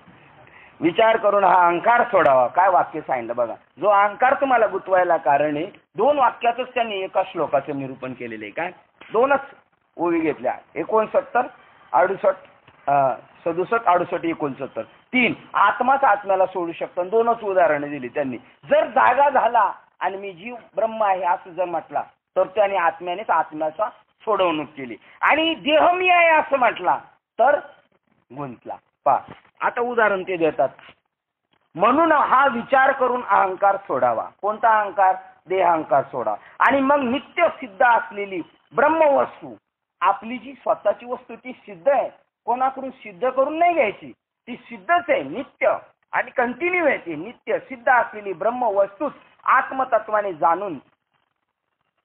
विचार करून हा अहंकार सोडावा. काय वाक्य सांगितलं बघा. जो अहंकार तुम्हाला गुंतवायला कारण आहे, 2 वाक्यातच त्यांनी एका श्लोकाचं निरूपण केलेलं आहे. काय? 2च ओवी घेतल्या. 69, 68, 67, 68, 69. 3 आत्माच आत्म्याला सोडू शकतो. 2च उदाहरणं दिली त्यांनी. जर जागा झाला आणि मी जीव ब्रह्म आहे असं जर म्हटला, तर त्याने आत्म्यानेच आत्म्याचा सोडवणूक केली. आणि देह मी आहे असं म्हटला तर गुंतला. पहा आता उदाहरण ते देतात. म्हणून हा विचार करून अहंकार सोडावा. कोणता अहंकार? देह अहंकार सोडा. आणि मग नित्य सिद्ध असलेली ब्रह्मवस्तू, आपली जी स्वतःची वस्तू ती सिद्ध आहे, कोणाकडून सिद्ध करून नाही घ्यायची. ती सिद्धच आहे, नित्य आणि कंटिन्यू आहे. ती नित्य सिद्ध असलेली ब्रह्मवस्तूच आत्मतत्वाने जाणून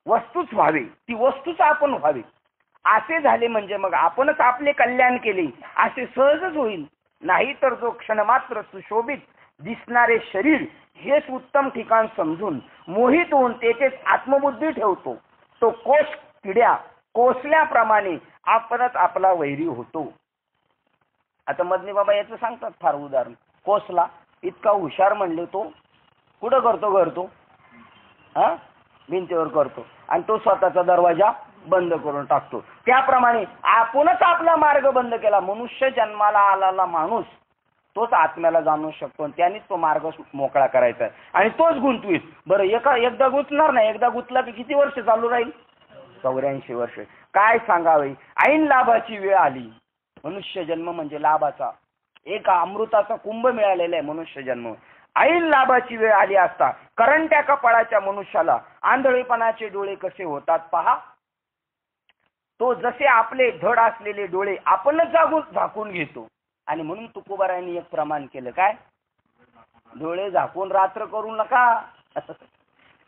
वस्तूच व्हावी. ती वस्तूच आपण व्हावी. असे झाले म्हणजे मग आपणच आपले कल्याण केले असे सहजच होईल. नाही तर जो क्षणमात्र सुशोभित दिसणारे शरीर हेच उत्तम ठिकाण समजून मोहित होऊन तेथेच आत्मबुद्धी ठेवतो, तो कोश किड्या कोसल्याप्रमाणे आपणच आपला वैरी होतो. आता मदनी बाबा याचं सांगतात फार उदाहरण. कोसला इतका हुशार म्हणले, तो कुठं करतो हा भिंतीवर करतो आणि तो स्वतःचा दरवाजा बंद करून टाकतो. त्याप्रमाणे आपणच आपला मार्ग बंद केला. मनुष्य जन्माला आलेला माणूस तोच आत्म्याला जाणू शकतो आणि त्यानेच तो मार्ग मोकळा करायचा आणि तोच गुंतवीत. बरं एकदा गुंतणार नाही, एकदा गुंतला की किती वर्ष चालू राहील? 84 वर्ष. काय सांगावे, ऐन लाभाची वेळ आली. मनुष्य जन्म म्हणजे लाभाचा, एक अमृताचा कुंभ मिळालेला आहे मनुष्य जन्म. ऐन लाभाची वेळ आली असता करंट्या कपाळाच्या मनुष्याला आंधळेपणाचे डोळे कसे होतात पहा. तो जसे आपले धड असलेले डोळे आपणच झाकून घेतो. आणि म्हणून तुकोबारायांनी एक प्रमाण केलं. काय? डोळे झाकून रात्र करू नका.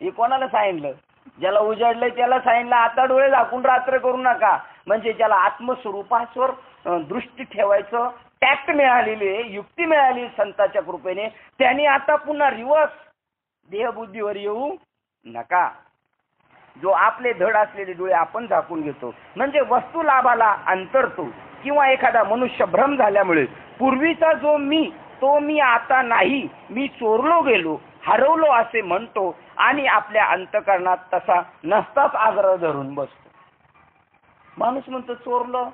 हे कोणाला सांगितलं? ज्याला उजाडलंय त्याला सांगितलं आता डोळे झाकून रात्र करू नका. म्हणजे ज्याला आत्मस्वरूपावर दृष्टी ठेवायचं टॅक्ट मिळालेली आहे, युक्ती मिळाली संतांच्या कृपेने, त्यांनी आता पुन्हा रिवर्स देहबुद्धीवर येऊ नका. जो आपले धड असलेले डोळे आपण झाकून घेतो म्हणजे वस्तू लाभाला अंतरतो. किंवा एखादा मनुष्य भ्रम झाल्यामुळे पूर्वीचा जो मी तो मी आता नाही, मी चोरलो गेलो, हरवलो असे म्हणतो आणि आपल्या अंतकरणात तसा नसताच आग्रह धरून बसतो. माणूस म्हणतो चोरलो,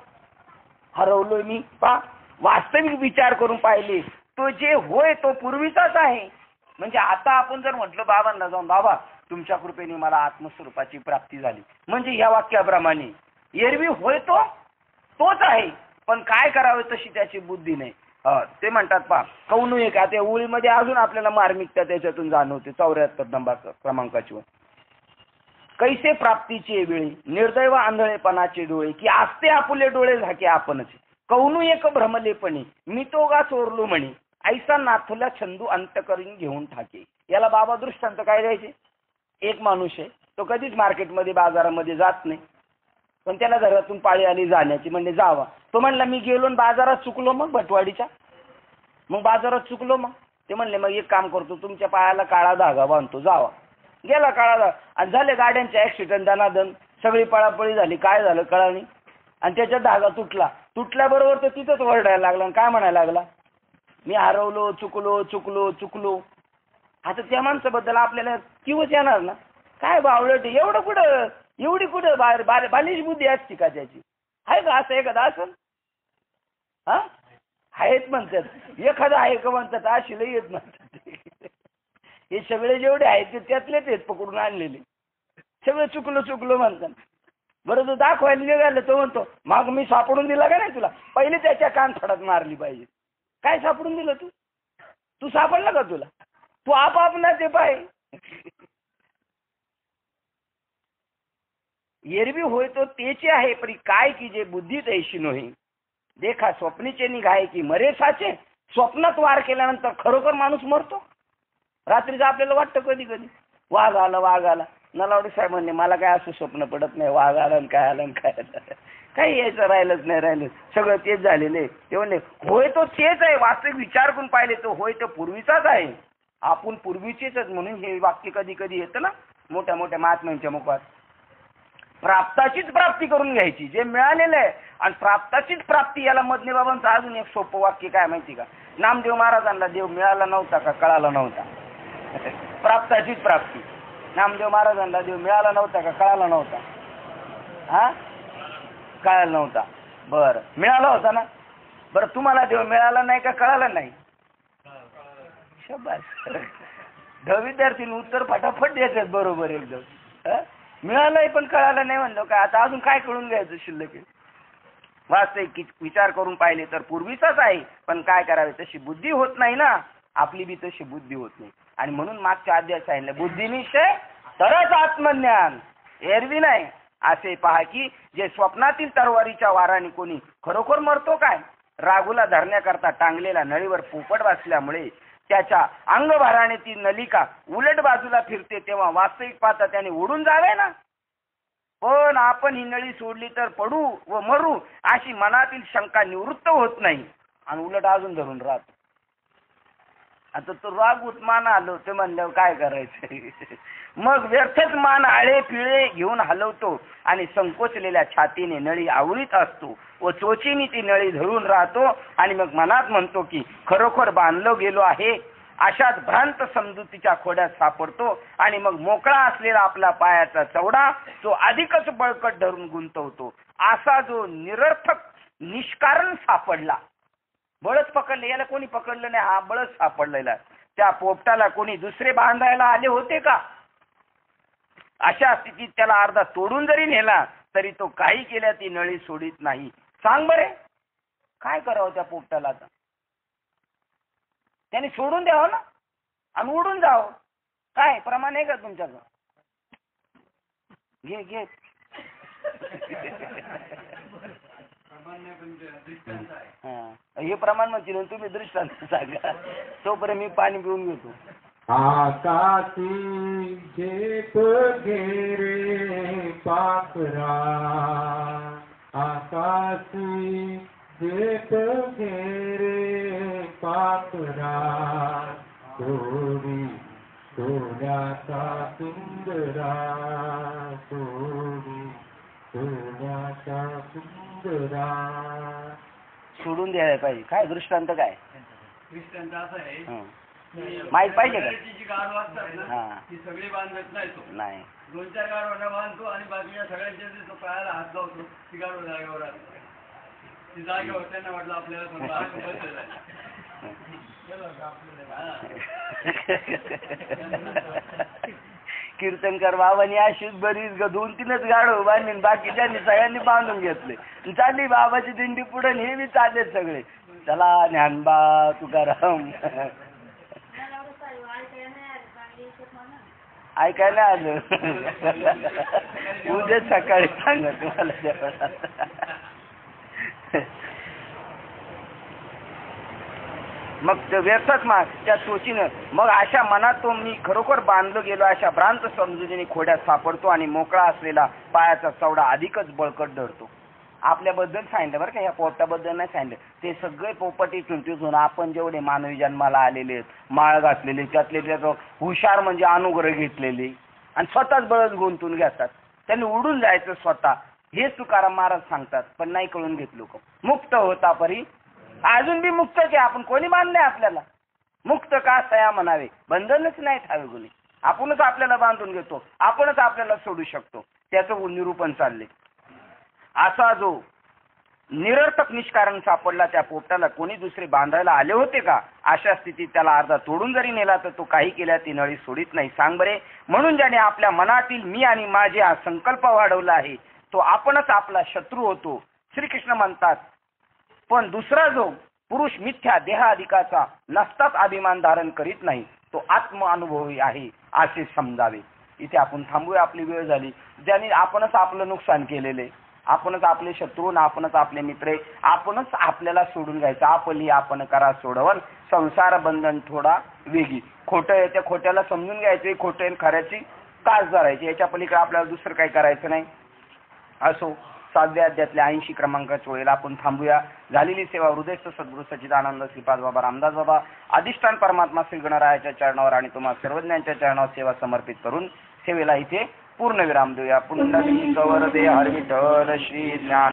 हरवलोय मी. पा वास्तविक विचार करून पाहिले तो जे होय तो पूर्वीचाच आहे. म्हणजे आता आपण जर म्हटलं बाबांना जाऊन, बाबा तुमच्या कृपेने मला आत्मस्वरूपाची प्राप्ती झाली, म्हणजे या वाक्याप्रमाणे एरवी होय तोच आहे. पण काय करावे तशी त्याची बुद्धी नाही. ते म्हणतात पहा कौनू एक त्या ओळीमध्ये अजून आपल्याला मार्मिकता त्याच्यातून जाणवते. 74 नंबर क्रमांकाची. कैसे प्राप्तीचे वेळी निर्दैव आंधळेपणाचे डोळे की आस्ते आपुले डोळे झाके आपणच कौनू एक भ्रमलेपणी मी तो गा चोरलो म्हणे ऐसा नाथला छंदू अंत करून घेऊन ठाके. याला बाबा दृष्टांत काय द्यायचे. एक माणूस आहे तो कधीच मार्केटमध्ये बाजारामध्ये जात नाही, पण त्याला घरातून पाळी आली जाण्याची म्हणजे जावा. तो म्हणला मी गेलो आणि बाजारात चुकलो, मग भटवाडीच्या मग बाजारात चुकलो. मग ते म्हणले मग एक काम करतो तुमच्या पायाला काळा धागा बांधतो जावा. गेला काळा धागा आणि झाले गाड्यांचे ऍक्सिडेंट दनादन सगळी पळापळी झाली. काय झालं कळा नाही आणि त्याच्यात धागा तुटल्याबरोबर तो तिथंच ओरडायला लागला आणि काय म्हणायला लागला मी हरवलो चुकलो चुकलो चुकलो. आता त्या माणसाबद्दल आपल्याला किंवच येणार ना काय बावळट एवढं कुठं एवढी कुठं बालिश बुद्धी असते का त्याची. आहे का असं एखादा असं हा आहेत म्हणतात एखादा आहे का म्हणतात अशी लई येत म्हणतात. हे सगळे जेवढे आहेत ते त्यातलेच आहेत पकडून आणलेले सगळे चुकलो चुकलो म्हणतात. बरं तो दाखवायला निघालं तो म्हणतो मग मी सापडून दिला का नाही तुला. पहिले त्याच्या कान थोडात मारली पाहिजे. काय सापडून दिलं तू सापडला का तुला. तू आपाप ना ते पाय एरवी होय तो तेचे आहे परी काय की जे बुद्धीत ऐशी नोही देखा स्वप्नीचे निघाय की मरे साचे. स्वप्नात वार केल्यानंतर खरोखर माणूस मरतो. रात्रीचं आपल्याला वाटतं कधी कधी वाघ आला नलावडे साहेब म्हणले मला काय असं स्वप्न पडत नाही वाघ आला काय आलं काय आलं काही यायचं राहिलं सगळं तेच झालेले. ते म्हणले होय तो तेच आहे. वास्तविक विचार करून पाहिले तो होय तो पूर्वीचाच आहे. आपण पूर्वीचेच म्हणून हे वाक्य कधी कधी येतं ना मोठ्या मोठ्या महात्म्यांच्या मुखात. प्राप्ताचीच प्राप्ती करून घ्यायची जे मिळालेलं आहे आणि प्राप्ताचीच प्राप्ती. याला मधने बाबांचं अजून एक सोपं वाक्य काय माहिती का. नामदेव महाराजांना देव मिळाला नव्हता का कळाला नव्हता. प्राप्ताचीच प्राप्ती. नामदेव महाराजांना देव मिळाला नव्हता का कळाला नव्हता. हा कळाला नव्हता. बरं मिळाला होता ना. बरं तुम्हाला देव मिळाला नाही का कळाला नाही. शबास विद्यार्थी उत्तर फटाफट द्यायचं बरोबर एकदम. मिळालंय पण कळालं नाही म्हणलं काय आता अजून काय कळून घ्यायचं शिल्लक. वास्तविक विचार करून पाहिले तर पूर्वीचाच आहे पण काय करावे तशी बुद्धी होत नाही ना. आपली बी तशी बुद्धी होत नाही आणि म्हणून मागच्या अध्यायात सांगितलं बुद्धीनिश्चय तरच आत्मज्ञान एरवी नाही. असे पहा की जे स्वप्नातील तरवारीच्या वाराने कोणी खरोखर मरतो काय. राघूला धरण्याकरता टांगलेल्या नळीवर पोपट बसल्यामुळे त्याच्या अंगभाराने ती नलिका उलट बाजूला फिरते तेव्हा वास्तविक पाहता त्याने उडून जावे ना. पण आपण ही नळी सोडली तर पडू व मरू अशी मनातील शंका निवृत्त होत नाही आणि उलट अजून धरून राहतो. आता तो रागूत मान आलो ते म्हणल्यावर काय करायचं. मग व्यर्थच मान आळे पिळे घेऊन हलवतो आणि संकोचलेल्या छातीने नळी आवळीत असतो व चोचीने ती नळी धरून राहतो आणि मग मनात म्हणतो की खरोखर बांधलो गेलो आहे. अशाच भ्रांत समजुतीच्या खोड्यात सापडतो आणि मग मोकळा असलेला आपला पायाचा चवडा तो अधिकच बळकट धरून गुंतवतो. असा जो निरर्थक निष्कारण सापडला. बळच पकडले याला कोणी पकडलं नाही. हा बळच सापडलेला. त्या पोपटाला कोणी दुसरे बांधायला आले होते का. अशा स्थितीत त्याला अर्धा तोडून जरी नेला तरी तो काही केल्या ती नळी सोडित नाही. सांग बरे काय करावं त्या पोपटाला. आता त्याने सोडून द्यावं ना आणि उडून जावं. काय प्रमाण आहे का तुमच्याकडं. घे हे प्रमाण म्हणतील तुम्ही दृष्टांत सांगा. तोपर्यंत मी पाणी पिऊन घेतो. आकाशी झेप घेरे पाखरा आकाशी झेप घेरे पाखरा सोडी सोन्याचा सुंदरा सोडी सोन्याचा सुंदरा. सोडून द्यायला पाहिजे. काय दृष्टांत काय दृष्टांत असं आहे माहित पाहिजे का. गाडो असतात ना ती सगळी बांधत नाही. 2-4 गाडवांना बांधतो आणि बाकीच्या सगळ्यांच्या तो पायाला हात लावतो. ती गाडो जागेवर असते. ती जागेवर त्यांना वाटलं आपल्याला कीर्तनकर बाबांनी अशीच बरीच 2-3च गाडो बांधून बाकीच्यांनी सगळ्यांनी बांधून घेतले. चालली बाबाची दिंडी पुढे हे बी चाललेत सगळे. चला ज्ञानबा तुकाराम ऐकायला आलं. उद्या सकाळी सांगा तुम्हाला. मग ते व्यर्थच मग त्या सोचीनं मग अशा मनात तो मी खरोखर बांधलो गेलो अशा भ्रांत समजुतीने खोड्यात सापडतो आणि मोकळा असलेला पायाचा चवडा अधिकच बळकट धरतो. आपल्याबद्दल सांगितलं बरं का, ह्या पोपटाबद्दल नाही सांगितलं. ते सगळे पोपटी चुंटीतून आपण जेवढे मानवी जन्माला आलेले आहेत, माळ घातलेले, त्यातले त्याचं हुशार म्हणजे अनुग्रह घेतलेले आणि स्वतःच बळच गुंतून घेतात. त्यांनी उडून जायचं स्वतः, हेच तुकाराम महाराज सांगतात. पण नाही कळून घेत लोक. मुक्त होता परी अजून बी मुक्तच आहे. आपण कोणी मानलंय आपल्याला मुक्त का तया म्हणावे, बंधनच नाही ठावे गुणी. आपणच आपल्याला बांधून घेतो, आपणच आपल्याला सोडू शकतो. त्याचं निरूपण चालले. असा जो निरर्थक निष्कारण सापडला त्या पोपटाला कोणी दुसरे बांधायला आले होते का? अशा स्थितीत त्याला अर्धा तोडून जरी नेला तर तो काही केल्या ती नळी सोडित नाही. सांग बरे. म्हणून ज्याने आपल्या मनातील मी आणि माझे हा संकल्प वाढवला आहे तो आपणच आपला शत्रू होतो. श्रीकृष्ण म्हणतात, पण दुसरा जो पुरुष मिथ्या देहाधिकाचा नसताच अभिमान धारण करीत नाही तो आत्मअनुभवी आहे असे समजावे. इथे आपण थांबूया. आपली वेळ झाली. ज्यांनी आपणच आपलं नुकसान केलेले, आपणच आपले शत्रू, आपणच आपले मित्र, आपणच आपल्याला सोडून घ्यायचं. आपली आपण करा सोडवण संसार बंधन थोडा वेगी. खोटं आहे त्या खोट्याला समजून घ्यायचं, खोटं आहे खऱ्याची कास धरायची. याच्या पलीकडे आपल्याला दुसरं काही करायचं नाही. असो 7व्या अध्यायातल्या 80 क्रमांकाच्या वेळेला आपण थांबूया. झालेली सेवा हृदयस्थ सद्गुरू सच्चिदानंद श्रीपाद बाबा रामदास बाबा अधिष्ठान परमात्मा श्री गणरायाच्या चरणावर आणि तुम्हा सर्वज्ञांच्या चरणावर सेवा समर्पित करून सेवेला इथे पूर्ण विराम देऊया. पुंडलिक वरदे हर विठ्ठल श्री ज्ञान